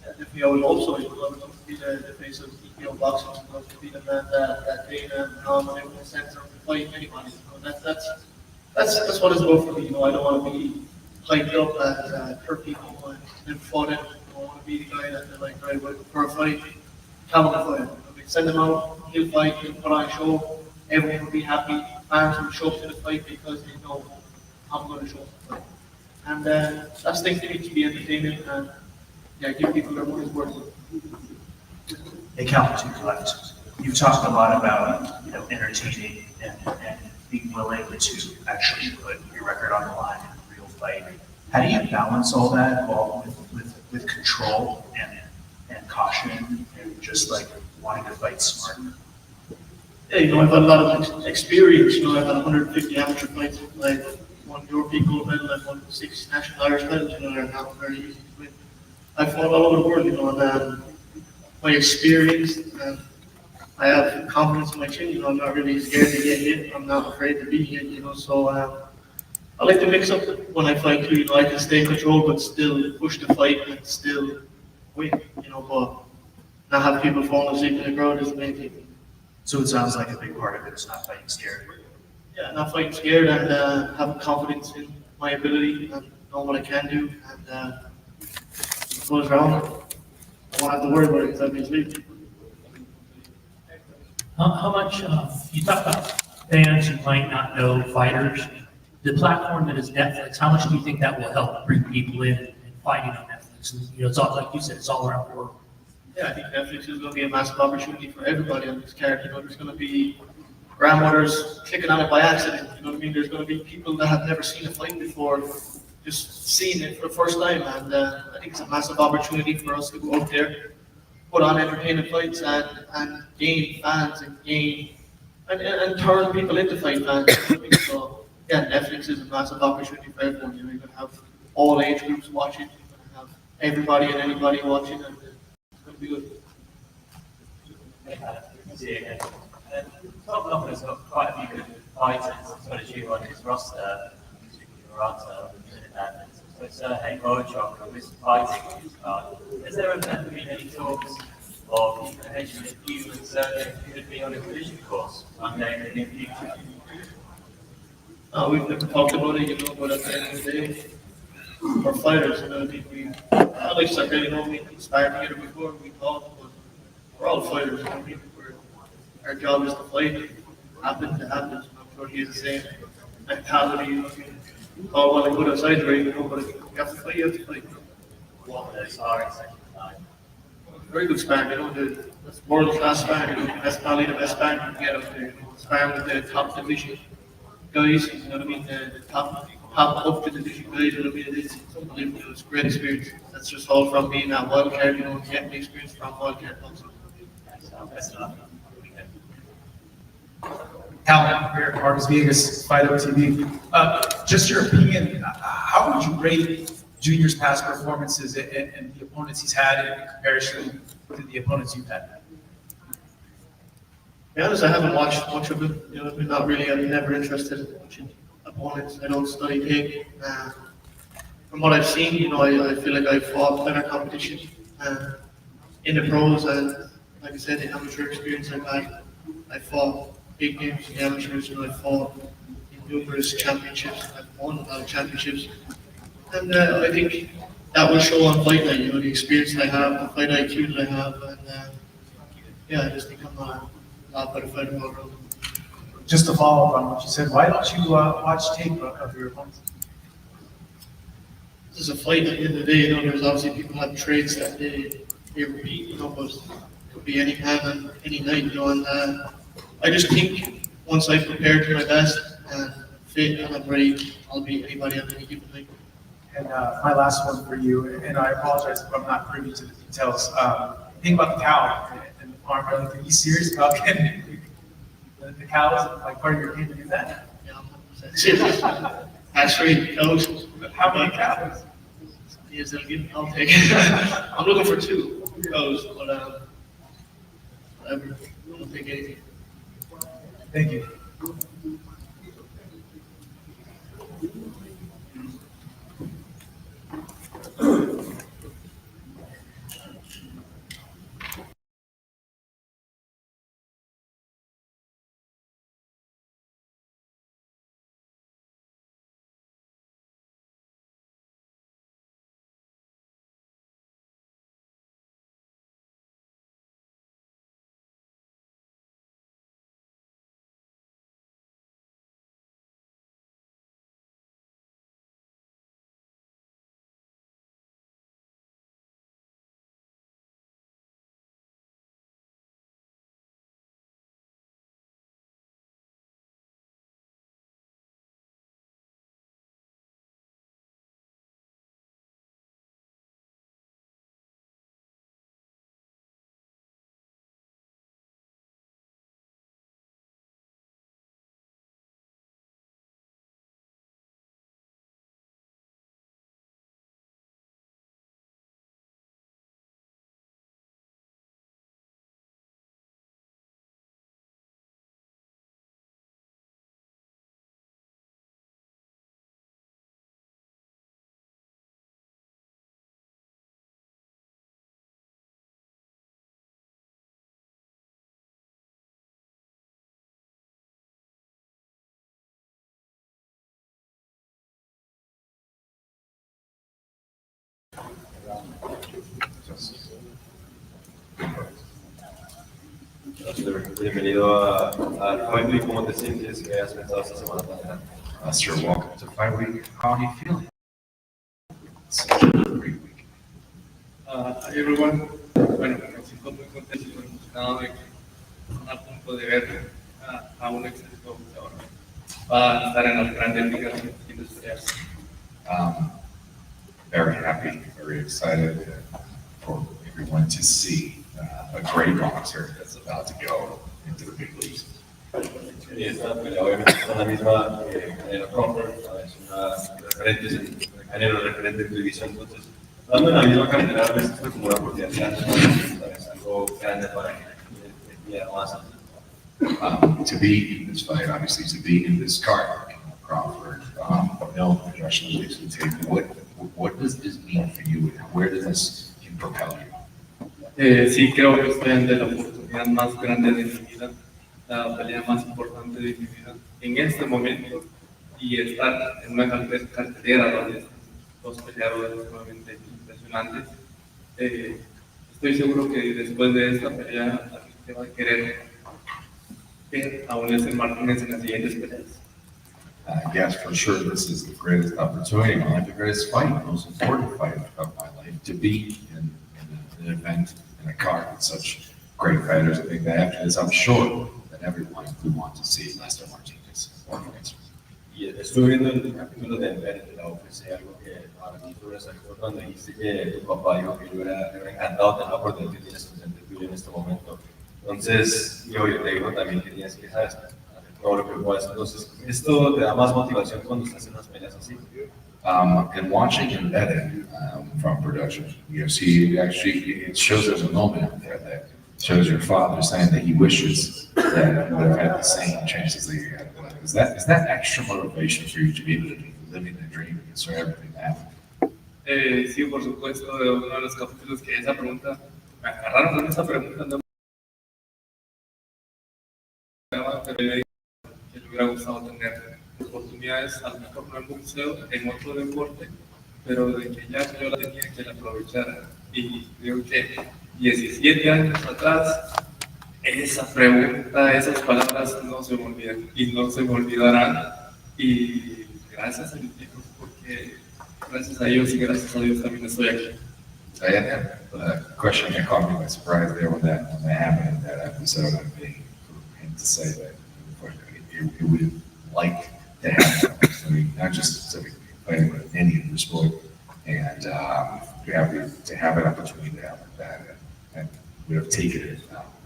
Definitely, I would also love to be the face of TKO boxing. I would love to be the man that Dana and Tom and everyone sends out to fight anybody. That's what it's about for me. I don't want to be hyped up as hurt people and fought it. I want to be the guy that they're like, right, for a fight, Calvin will fight. Send him out, he'll fight, he'll put on a show, everyone will be happy, fans will show up to the fight because they know I'm going to show up to the fight. And that's things that need to be entertaining and give people their money's worth. Hey, Calvin, to your left. You've talked a lot about entertaining and being willing to actually put your record on the line in a real fight. How do you balance all that with control and caution and just like wanting to fight smart? Yeah, I've had a lot of experience. I've had 150 amateur fights. I've won European gold medal. I've won 6 national Irish medals. They're not very easy to win. I've fought all over the world. And my experience, and I have confidence in my chin. I'm not really scared to get hit. I'm not afraid to be hit. So I like to mix up when I fight too. I can stay in control, but still push the fight and still win. But not have people falling asleep in the crowd is the main thing. So it sounds like a big part of it is not fighting scared. Yeah, not fighting scared and having confidence in my ability and know what I can do. And if it goes wrong, I won't have to worry about it because I'll be asleep. How much, you talk about fans who might not know fighters, the platform that is Netflix, how much do you think that will help bring people in and fighting on Netflix? And, it's all, like you said, it's all around the world. Yeah, I think Netflix is going to be a massive opportunity for everybody on this card. There's going to be grandmothers clicking on it by accident. There's going to be people that have never seen a fight before, just seeing it for the first time. And I think it's a massive opportunity for us to go out there, put on entertaining fights and gain fans and turn people into fight fans. So yeah, Netflix is a massive opportunity for everyone. You're going to have all age groups watching. You're going to have everybody and anybody watching. And it's going to be good. Top Number has got quite a few good fighters, as well as you on his roster. So it's Sergey Boychuk who is fighting on his card. Has there ever been any talks of potentially you and Sergey could be on a collision course one day in the near future? We've never talked about it, but at the end of the day, we're fighters, I like Sergey, we inspired together before, we talked, but we're all fighters, our job is to fight, happen to happen. I'm sure he has the same mentality, all well and good outside the ring, but if you have to fight, you have to fight. What were those sparring sessions like? Very good sparring, that's world class sparring, that's probably the best sparring you can get out there, sparring with the top division guys, the top of the division guys, it's unbelievable, it's a great experience. That's just all from being at wildcard, getting the experience from wildcard boxing. Hey, Cal, here at Marcus Vegas, Fight Up TV. Just your opinion, how would you rate Junior's past performances and the opponents he's had in comparison to the opponents you've had? To be honest, I haven't watched much of it. You know, I'm not really, I'm never interested in watching opponents. I don't study tape. From what I've seen, you know, I feel like I've fought better competition in the pros, and like I said, the amateur experience I've had. I fought big games in the amateurs, and I fought in numerous championships. I've won a lot of championships, and I think that will show on fight night. You know, the experience that I have, the fight IQ that I have, and yeah, I just think I'm a lot better fighter all around. Just to follow up on what you said, why don't you watch tape of your opponents? This is a fight at the end of the day. You know, there's obviously people have traits that they repeat. You know, but it could be any man on any night. You know, and I just think once I've prepared to my best and fit and I'm ready, I'll beat anybody on any given night. And my last one for you, and I apologize if I'm not privy to the details. Think about the cow and the farm. Are you serious about getting the cows like part of your game to do that? Yeah, I'm serious. Actually, cows. How many cows? Yes, I'll take it. I'm looking for 2 cows, but whatever. I'll take anything. Thank you. Bienvenido al Fight Week. ¿Cómo te sientes? ¿Qué has pensado esta semana pasada? Sir, welcome to Fight Week. How are you feeling? Such a great week. Hi everyone. Bueno, me siento muy contento y emocionado de que están a punto de ver a un excelente boxeador. Va a estar en las grandes ligas sin desesperarse. Very happy, very excited for everyone to see a great boxer that's about to go into the big leagues. Y esta pelea obviamente está en la misma que Canelo Crawford, es una Canelo referente de división, entonces estando en la misma carretera a veces fue como una oportunidad, es algo grande para que ya más. To be in this fight, obviously to be in this card, Crawford, no professional leagues in tape. What does this mean for you, and where does this propel you? Sí, creo que estoy ante la oportunidad más grande de mi vida, la pelea más importante de mi vida en este momento, y estar en una cartelera donde están 2 peleadores nuevamente impresionantes. Estoy seguro que después de esta pelea la gente va a querer ver a Ulises Martínez en las siguientes peleas. Yes, for sure, this is the greatest opportunity in my life, the greatest fight, the most important fight of my life, to be in an event, in a card with such great fighters. I think that after this, I'm sure that everyone would want to see Lester Martinez. Y estuve viendo el capítulo de la UFC, algo que para mí sobresaltó cuando dijiste que tu papá dijo que yo era encantado de la oportunidad que tienes presente tuyo en este momento. Entonces, yo te digo también que tienes que, ¿sabes?, todo lo que puedas. Entonces, esto te da más motivación cuando estás en las peleas así. And watching him edit from production, you know, see, actually, it shows there's a moment out there that shows your father saying that he wishes that he would have had the same chances that you had. Is that extra motivation for you to be able to be living the dream and sort everything that happened? Sí, por supuesto, de uno de los capítulos que esa pregunta, me agarraron con esa pregunta, no pero le dije que le hubiera gustado tener oportunidades, a lo mejor no en boxeo, en otro deporte, pero de que ya yo la tenía que la aprovechara. Y digo que 17 años atrás, esa pregunta, esas palabras no se me olvidan y no se me olvidarán. Y gracias a mis hijos, porque gracias a ellos y gracias a Dios también estoy aquí. Yeah, a question that caught me by surprise there when that happened in that episode. I mean, for him to say that he would like to have that opportunity, not just specifically playing, but any other sport, and to have an opportunity to have that, and would have taken it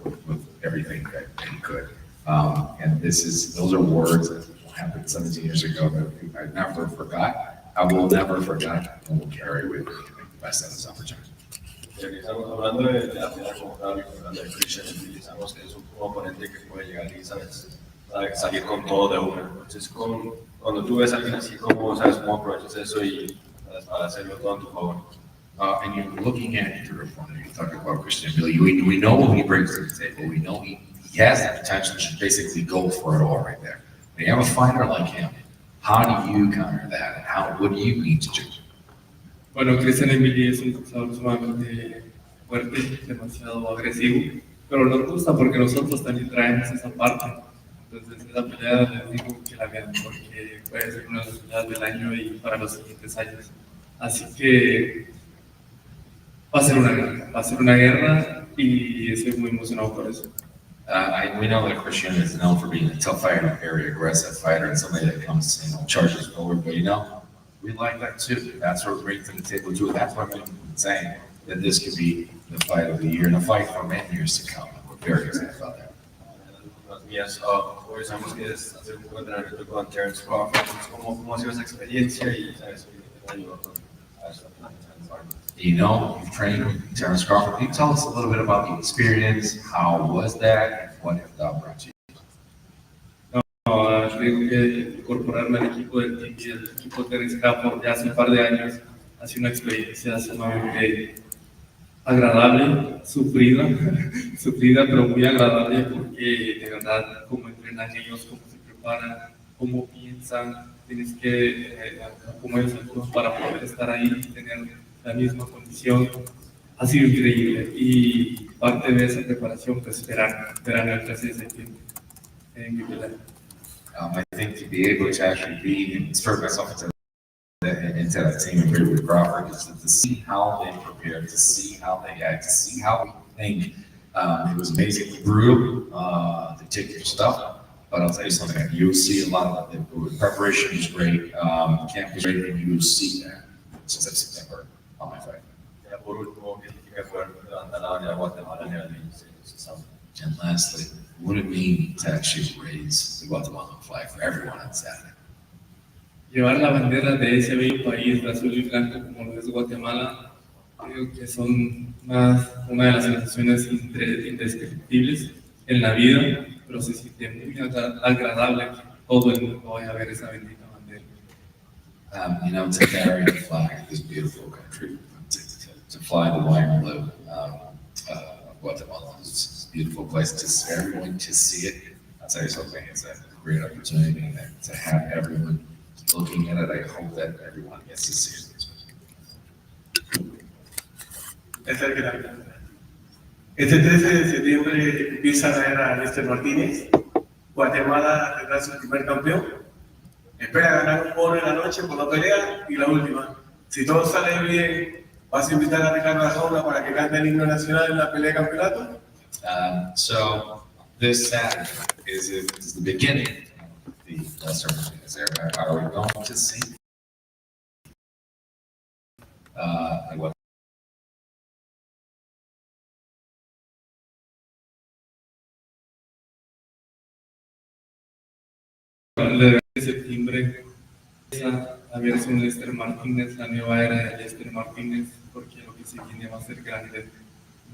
with everything that he could. And those are words that happened 17 years ago that I never forgot. I will never forget, and will carry with me and make the best of this opportunity. Estamos hablando de la pelea como tal, hablando de Christian, utilizamos que es un oponente que puede llegar y sabes, salir con todo de una. Entonces, cuando tú ves a alguien así, como sabes cómo aprovechas eso y para hacerlo todo a tu favor. And you're looking at your opponent, you're talking about Christian Billy. We know what he brings to the table. We know he has the potential to basically go for it all right there. When you have a fighter like him, how do you counter that? And what do you need to do? Bueno, Christian Emily es un boxeador sumamente fuerte, demasiado agresivo, pero nos gusta porque nosotros también traemos esa parte. Entonces, esa pelea les digo que la vean porque puede ser una de las peleas del año y para los siguientes años. Así que va a ser una guerra y estoy muy emocionado por eso. We know that Christian is known for being a tough fighter, a very aggressive fighter, and somebody that comes, charges forward. But we like that too. That's what we bring to the table too. That's what I'm saying, that this could be the fight of the year and a fight for many years to come. We're very excited about that. Mías, hoy sabemos que es hacer un buen entrenamiento con Terence Crawford. ¿Cómo ha sido esa experiencia y sabes qué te ayudó a eso? You've trained with Terrence Crawford. Can you tell us a little bit about the experience? How was that? And what have that brought to you? No, digo que incorporarme al equipo del team y el equipo de Terence Crawford ya hace un par de años ha sido una experiencia sumamente agradable, sufrida, pero muy agradable porque de verdad cómo entrenan ellos, cómo se preparan, cómo piensan, tienes que, cómo ellos actúan para poder estar ahí y tener la misma condición, ha sido increíble y parte de esa preparación pues verán el 13 de septiembre en mi pelea. I think to be able to actually be and insert myself into that team and agree with Crawford is to see how they prepare, to see how they act, to see how we think. It was amazingly brutal to take your stuff, but I'll tell you something, you'll see a lot of the preparation is great, camp is great, and you'll see that since September on my fight. Por último, ¿qué significa poder levantar la bandera de Guatemala en el 26? And lastly, what would it mean to actually raise the Guatemalan flag for everyone on Saturday? Llevar la bandera de ese bello país de azul y blanco como lo es Guatemala, creo que son una de las sensaciones indescriptibles en la vida, pero se siente muy agradable que todo el mundo vaya a ver esa bendita bandera. To carry the flag of this beautiful country, to fly the white and blue of Guatemala, it's a beautiful place to everyone to see it. I'll tell you something, it's a great opportunity to have everyone looking at it. I hope that everyone gets to see it. Este 13 de septiembre empieza la era de Lester Martínez. Guatemala tendrá su primer campeón. Espera ganar un oro en la noche por la pelea y la última. Si todo sale bien, ¿vas a invitar a Ricardo Arjona para que cante el himno nacional en la pelea de campeonato? So this Saturday is the beginning of the Lester Martinez era. Are we going to see what de septiembre a verse un Lester Martínez, la nueva era de Lester Martínez, porque lo que se viene va a ser grande.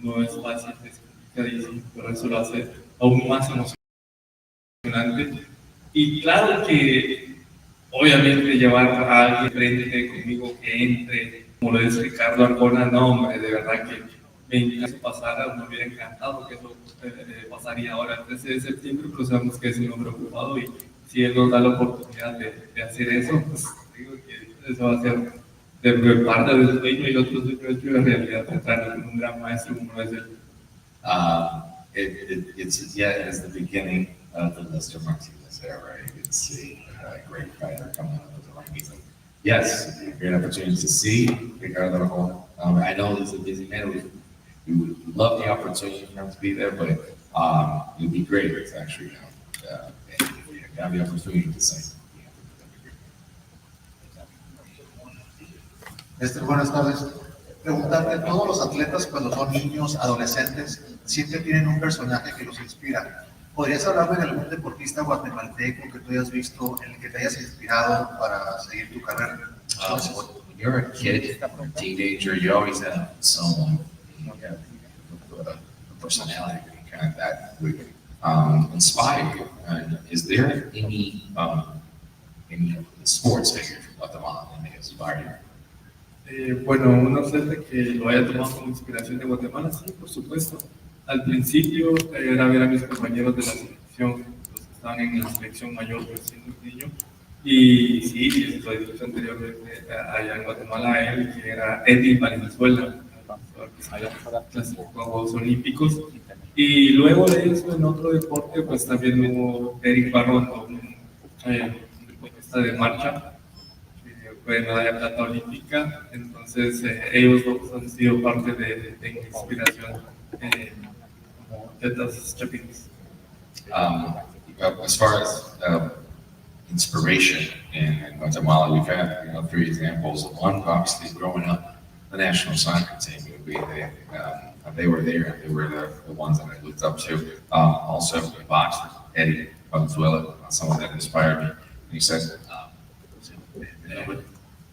No es fácil, es complicadísimo, pero eso lo hace aún más emocionante. Y claro que obviamente llevar a alguien frente conmigo que entre, como lo es Ricardo Arjona, no hombre, de verdad que me encanta que eso pasara, me hubiera encantado que eso pasaría ahora el 13 de septiembre, pero sabemos que es un hombre ocupado y si él nos da la oportunidad de hacer eso, pues digo que eso va a ser de parte del sueño y otro sueño hecho de realidad, tratar con un gran maestro como es él. It's the beginning of the Lester Martinez era, right? It's a great fighter coming out of the rankings. And yes, it'd be a great opportunity to see Ricardo Arjona. I know he's a busy man. We would love the opportunity for him to be there, but it would be great to actually have the opportunity to say. Buenas tardes. Preguntarte, todos los atletas cuando son niños, adolescentes, siempre tienen un personaje que los inspira. ¿Podrías hablarme de algún deportista guatemalteco que tú hayas visto, en el que te hayas inspirado para seguir tu carrera? When you're a kid, a teenager, you always have someone, a personality that would inspire you. And is there any sports figure from Guatemala that may inspire you? Bueno, un atleta que lo haya tomado como inspiración de Guatemala, sí, por supuesto. Al principio era ver a mis compañeros de la selección, los que estaban en la selección mayor, pues siendo un niño. Y sí, lo he dicho anteriormente, allá en Guatemala, él, que era Eddie Valenzuela, que se había clasificado a Juegos Olímpicos. Y luego de eso, en otro deporte, pues también hubo Eric Barrondo, un deportista de marcha, fue medalla de plata olímpica. Entonces, ellos dos han sido parte de mi inspiración como atletas chapines. As far as inspiration in Guatemala, we've had 3 examples. One, obviously, growing up, the national soccer team. They were there. They were the ones that I looked up to. Also, in boxing, Eddie Valenzuela, someone that inspired me. And he said,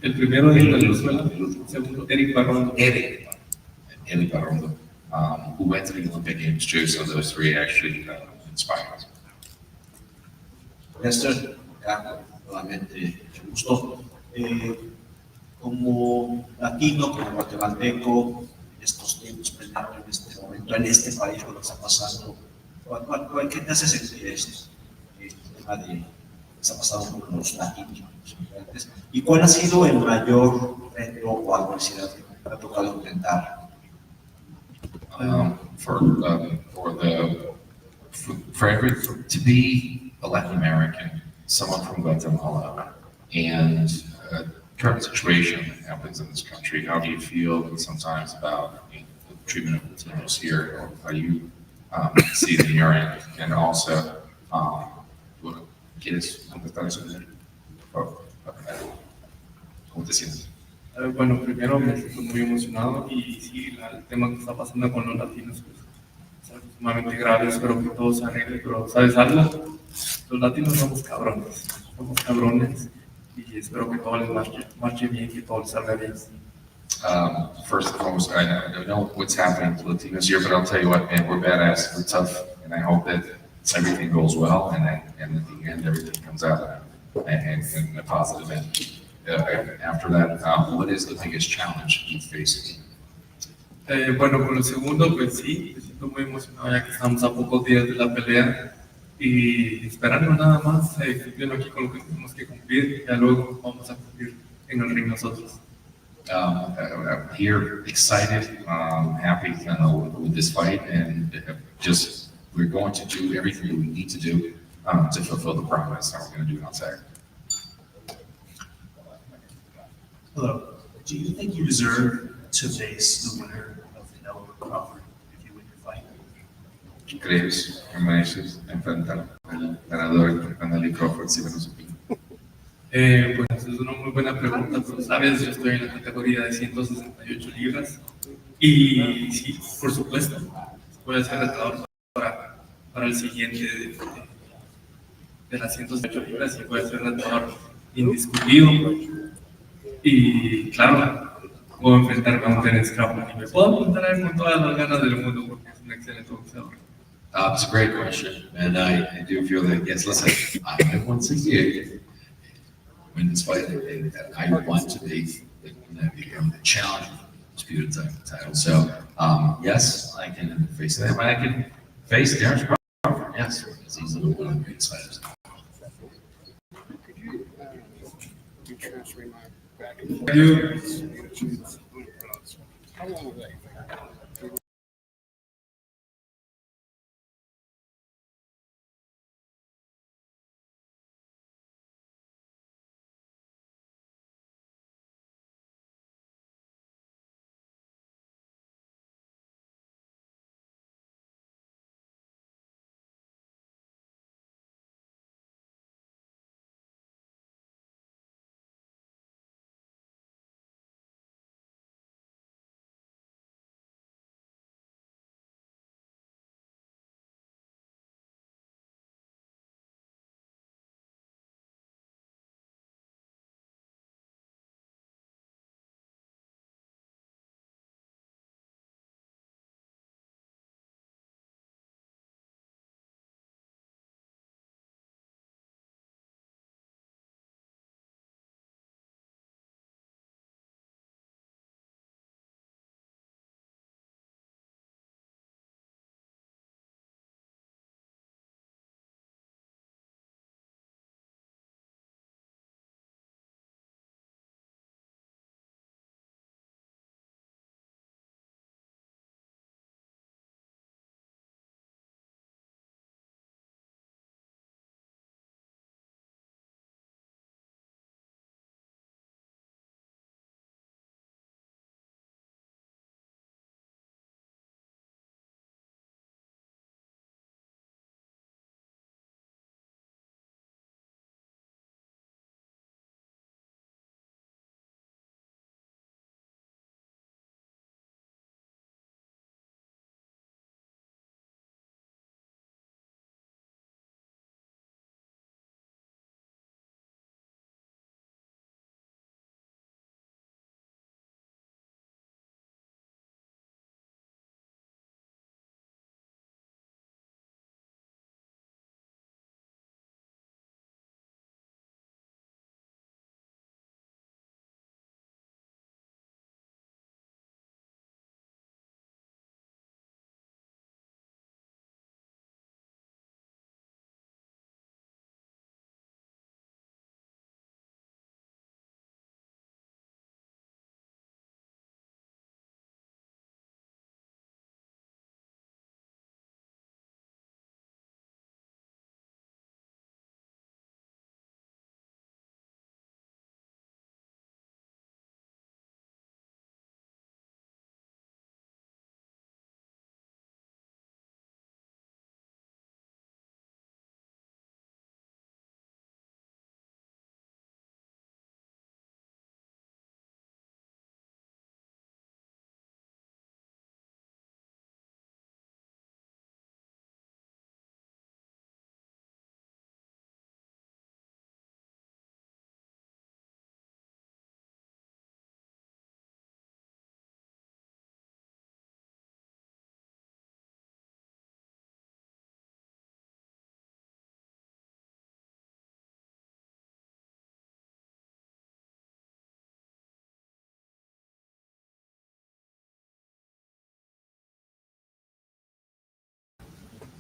el primero de Venezuela, el segundo Eric Barrondo. Eddie Barrondo, who went to the Olympic Games too. So those 3 actually inspired us. Lester, nuevamente, mucho gusto. Como latino, como guatemalteco, en estos tiempos, en este momento, en este país, lo que está pasando, ¿qué te hace sentir esto? El tema de está pasando con los latinos, los migrantes. ¿Y cuál ha sido el mayor reto o adversidad que te ha tocado enfrentar? To be a Latin American, someone from Guatemala, and current situation that happens in this country, how do you feel sometimes about the treatment of Latinos here, or how you see it in your end? And also, ¿quieres contestar eso? ¿Cómo te sientes? Bueno, primero me siento muy emocionado y sí, el tema que está pasando con los latinos pues, es algo sumamente grave. Espero que todo se arregle, pero ¿sabes algo? Los latinos somos cabrones y espero que todo les marche bien, que todo les salga bien. First and foremost, I don't know what's happening to Latinos here, but I'll tell you what, man, we're badass, we're tough, and I hope that everything goes well, and at the end, everything comes out in a positive end. After that, what is the biggest challenge you face? Bueno, con el segundo, pues sí, me siento muy emocionado ya que estamos a pocos días de la pelea y esperando nada más, cumpliendo aquí con lo que tenemos que cumplir, ya luego vamos a cumplir en el ring nosotros. I'm here excited, happy with this fight, and just we're going to do everything that we need to do to fulfill the promise, and we're going to do it on Saturday. Hello. Do you think you deserve to face the winner of Canelo Crawford if you win your fight? ¿Crees que mereces enfrentar al ganador de Canelo Crawford si ganas su pico? Pues es una muy buena pregunta, pero sabes, yo estoy en la categoría de 168 libras y sí, por supuesto, voy a ser retador para el siguiente de las 108 libras y puede ser retador indiscutido. Y claro, puedo enfrentarme a un Terence Crawford y me puedo enfrentar a él con todas las ganas del mundo porque es un excelente boxeador. It's a great question, and I do feel that, yes, listen, I'm at 168, win this fight, and I want to be the challenger for the disputed title. So, yes, I can face that. I can face Terrence Crawford, yes, because he's one of the greatest fighters. Could you transfer my back? How long was that?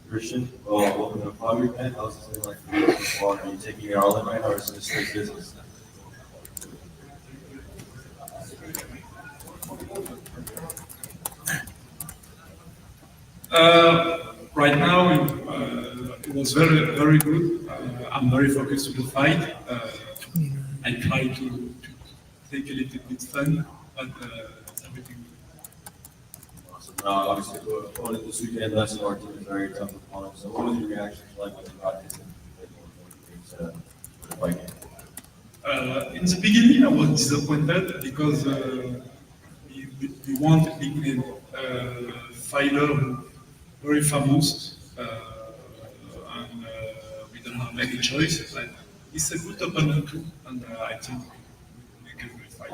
Christian, welcome to the Fog event. How's this been like for you so far? Are you taking it all in right now, or is it straight business? Right now, it was very good. I'm very focused on the fight. I try to take a little bit fun, but it's everything. Awesome. Obviously, opponent this weekend, Les Martin is a very tough opponent. So, what was your reaction like when you got his fight? In the beginning, I was disappointed because we want a big name fighter, very famous, and we don't have make a choice. But it's a good opponent too, and I think we make a great fight.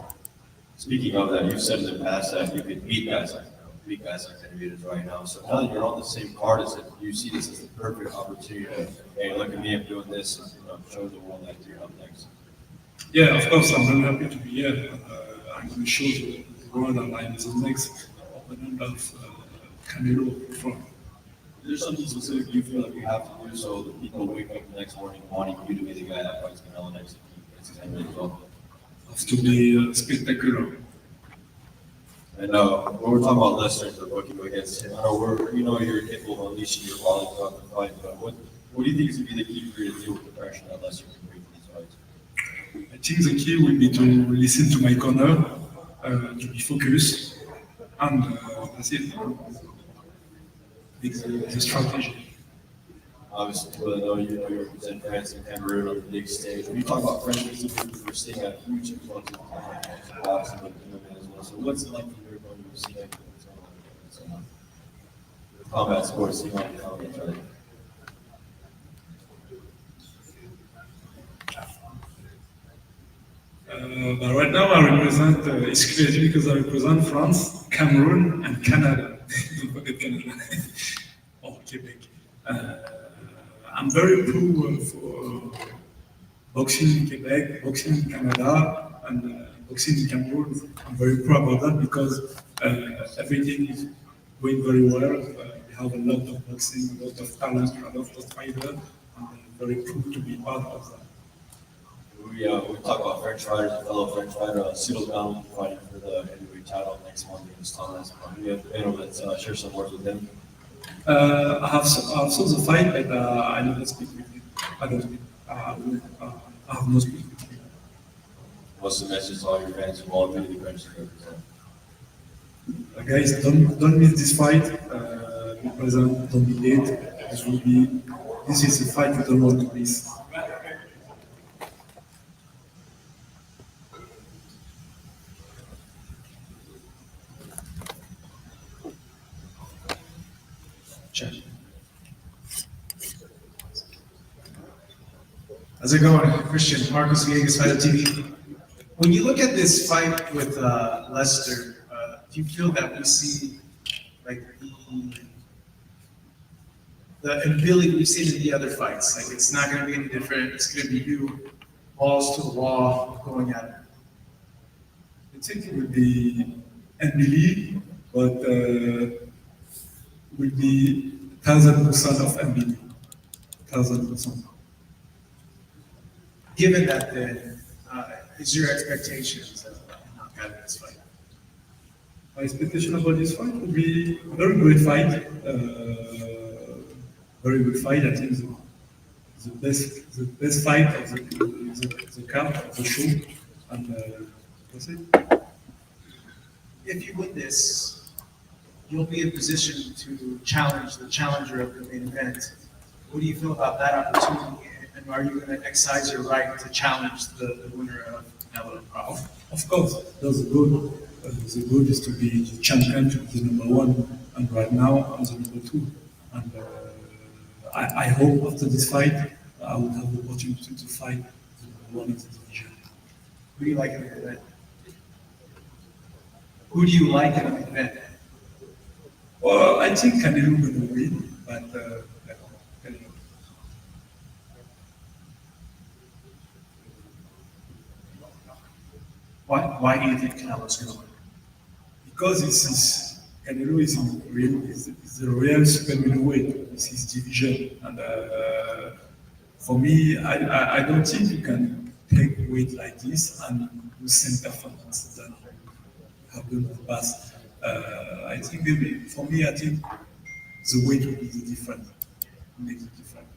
Speaking of that, you've said in the past that you could beat guys like Benavidez right now. So now that you're on the same card as him, you see this as the perfect opportunity to, hey, look at me, I'm doing this, and show the world that you're up next. Yeah, of course, I'm very happy to be here. I'm going to show the world that I'm the next opponent of Canelo from. Is there something specific you feel like you have to do so that people wake up the next morning wanting you to be the guy that fights Canelo next Canelo as well? Has to be spectacular. And when we're talking about Lester and the booking against him, I know you're capable of unleashing your volume throughout the fight, but what do you think is going to be the key for you to deal with the pressure that Lester can bring for these fights? I think the key will be to listen to my corner, to be focused, and that's it. It's the strategy. Obviously, people that know you represent France and Cameroon on the big stage. When you talk about French specifically, we're seeing a huge influx of boxing and MMA as well. So what's it like for you when you see combat sports, seeing all the comments, right? But right now I represent, it's crazy because I represent France, Cameroon, and Canada. Don't forget Canada. Or Quebec. I'm very proud for boxing in Quebec, boxing in Canada, and boxing in Cameroon. I'm very proud about that because everything is going very well. We have a lot of boxing, a lot of talent, a lot of fighters, and I'm very proud to be part of that. We talk about French fighters, a fellow French fighter, Cyril Gane, fighting for the heavyweight title next month against Thomas. We have been able to share some words with him. I have saw the fight, but I never speak with him. I don't speak. I have no speak with him. What's the message to all your fans who all been to the French represent? Guys, don't miss this fight. Represent, don't be late. This is a fight you don't want to miss. How's it going? Christian, Marcos Villegas, Fighter TV. When you look at this fight with Lester, do you feel that we see like the ability we've seen in the other fights? Like it's not going to be any different. It's going to be you, balls to the wall, going at it. I think it would be NBD, but would be 1,000% of NBD. 1,000%. Given that, then, is your expectations of knockout in this fight? My expectation about this fight would be a very great fight. Very good fight. I think the best fight of the card, of the show. And that's it. If you win this, you'll be in position to challenge the challenger of the main event. What do you feel about that opportunity? And are you going to exercise your right to challenge the winner of Canelo Crawford? Of course, that's the goal. The goal is to be the champion, to be the number one. And right now, I'm the number two. And I hope after this fight, I will have the opportunity to fight the number one in the division. Who do you like in the event? Who do you like in the event? Well, I think Canelo will win, but Canelo. Why do you think Canelo's going to win? Because Canelo is the real super middleweight. It's his division, and for me, I don't think you can take weight like this and do same performance than have done in the past. I think for me, I think the weight will be the difference. Makes it different.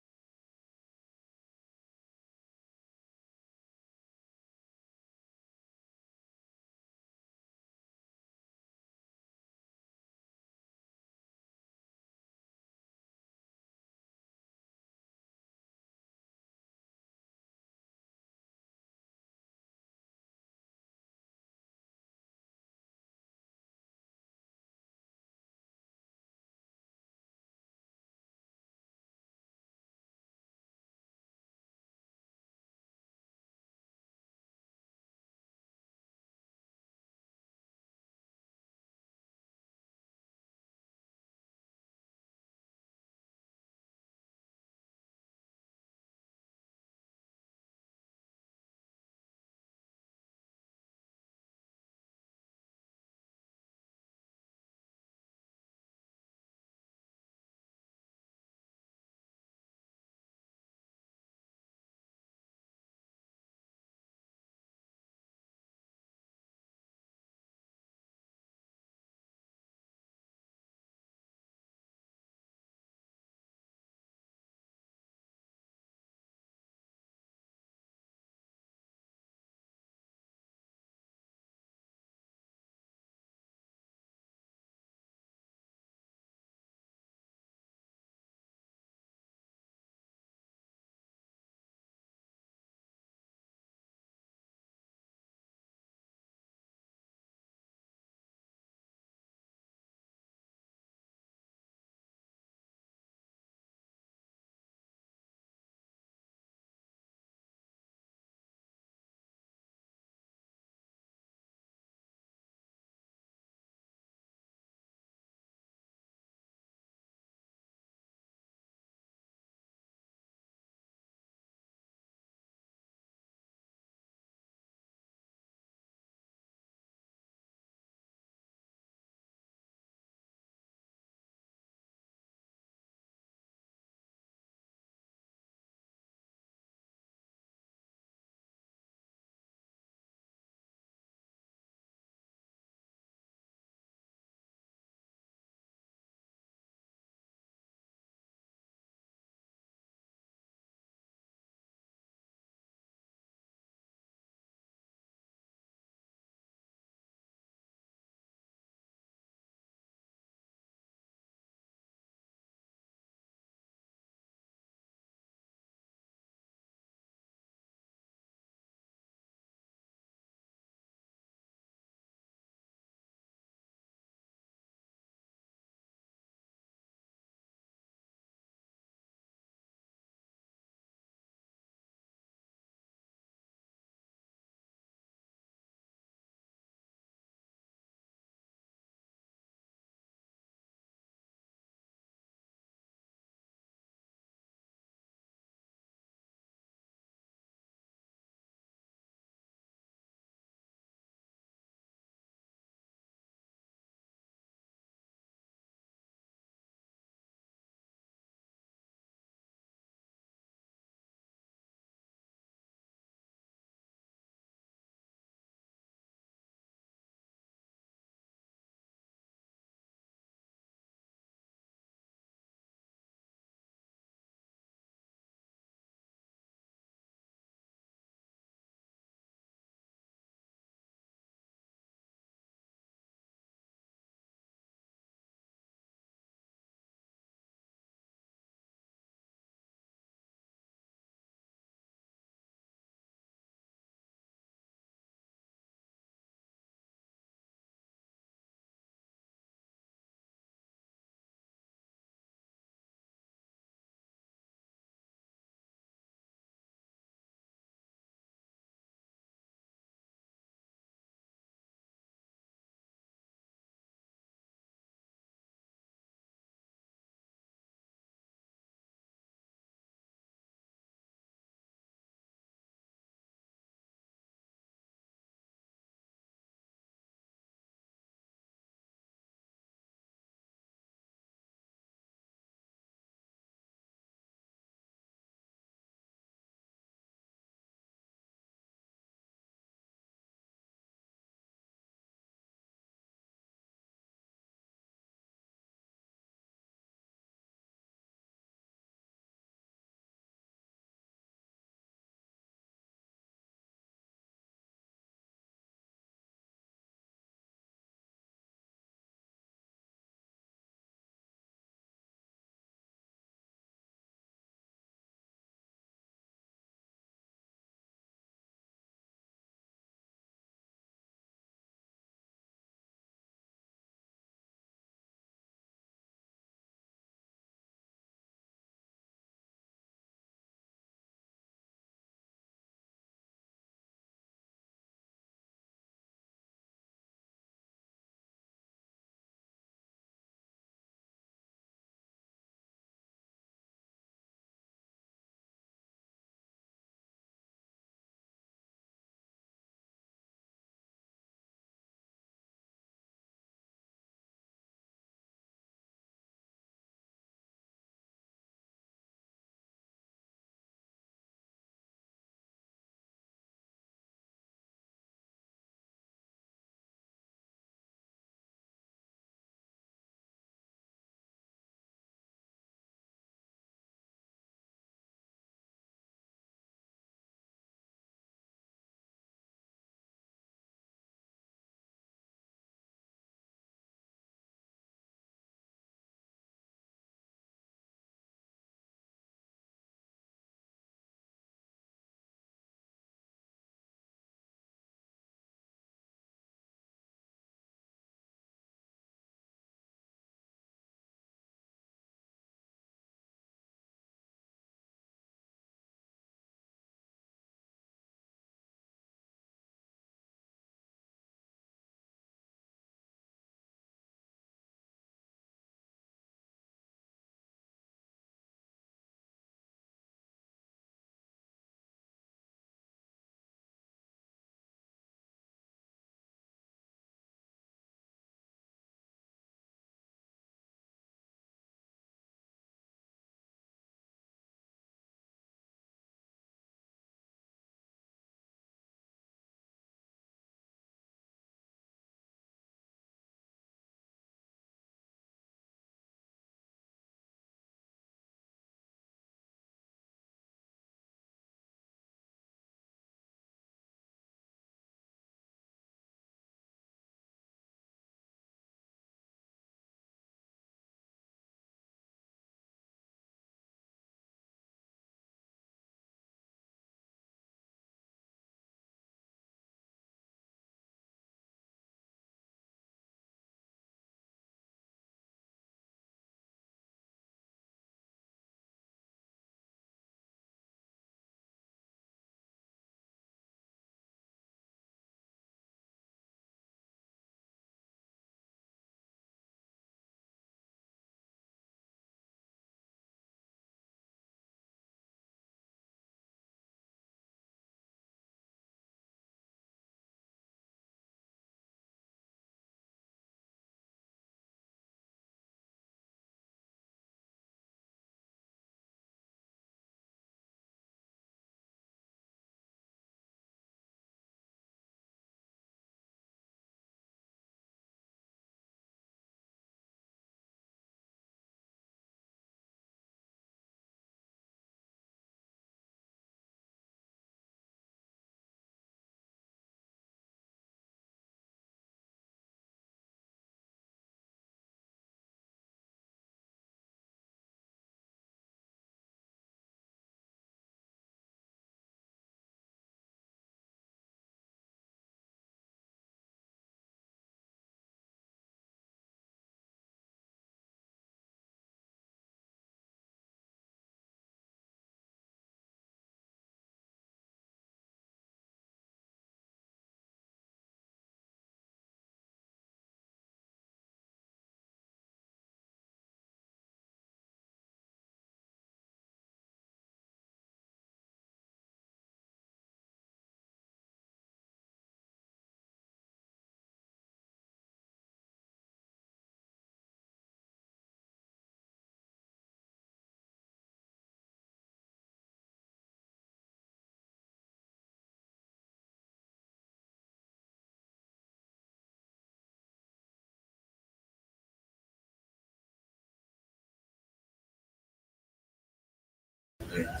there.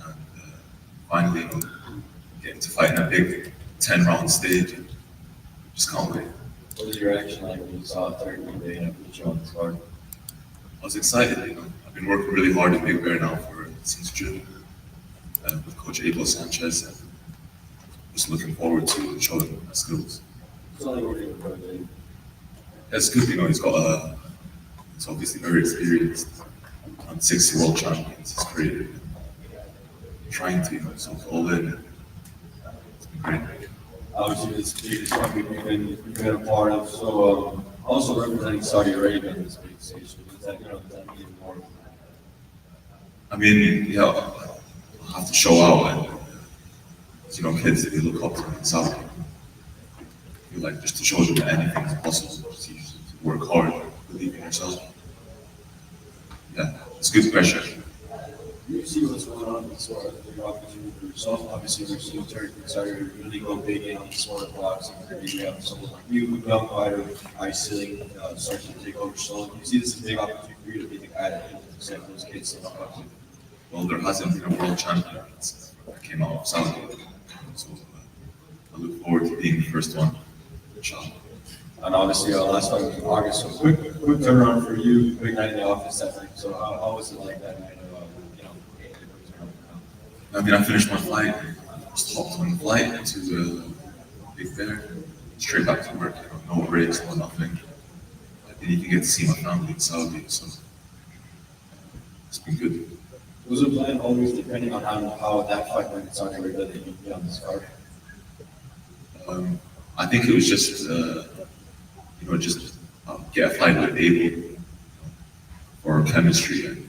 And finally, getting to fight in a big 10-round stage. Just can't wait. What was your reaction like when you saw a third day and put you on this card? I was excited, I've been working really hard at Big Bear now since June with Coach Abel Sanchez, and just looking forward to showing my skills. It's only working with Coach Abel. That's good, he's obviously very experienced. 6 world champions, his career. Trying to, so all in. It's been great. Obviously, this big topic you've been a part of, so also representing Saudi Arabia in this big stage. Does that mean more? I mean, I'll have to show out, and kids that they look up to in Saudi. I feel like just to show them that anything is possible, just work hard, believe in yourself. Yeah, it's good pressure. You see what's going on as far as the opportunity for yourself. Obviously, we're seeing Terrence Crawford really go big in the sport of boxing. You have someone like you, a young fighter, ice ceiling, starting to take over slowly. You see this as a big opportunity for you to be the guy that can send those kids to the boxing. Well, there hasn't been a world champion that came out of Saudi, so I look forward to being the first one. Inshallah. And obviously, last fight was in August, so quick turnaround for you, big night in the office that night. So how was it like that night? I mean, I finished my flight, just hopped on the flight to Big Bear, straight back to work. No breaks, no nothing. I didn't even get to see my family in Saudi, so it's been good. Was the plan always depending on how that fight went in Saudi Arabia that you'd be on this card? I think it was just, get a fight with Abel for chemistry, and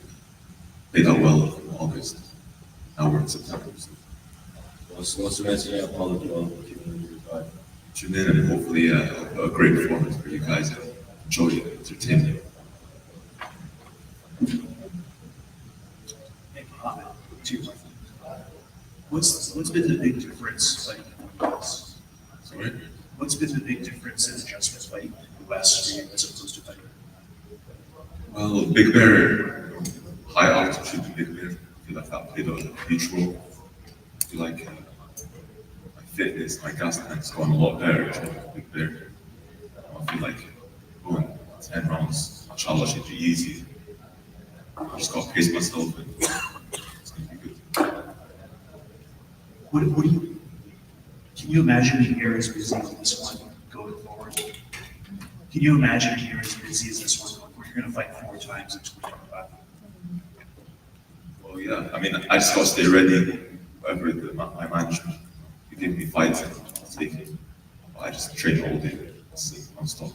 played out well in August. Now we're in September. So. What's the message you have all of you Tune in and hopefully a great performance for you guys and enjoy it, entertain it. What's been the big difference fighting in the US? Sorry? What's been the big difference in adjustment fighting in the US for you as opposed to fighting? Well, Big Bear, high altitude in Big Bear, I feel like that played a huge role. I feel like my fitness, my gas tank's gone a lot better in Big Bear. I feel like going 10 rounds, inshallah, should be easy. I just got to pace myself and it's going to be good. What do you, can you imagine a year as busy as this one going forward? Can you imagine a year as busy as this one where you're going to fight 4 times in 2025? Well, yeah, I mean, I just got to stay ready. Whatever my management, you give me fights, and I'll take it. I just train all day, non-stop.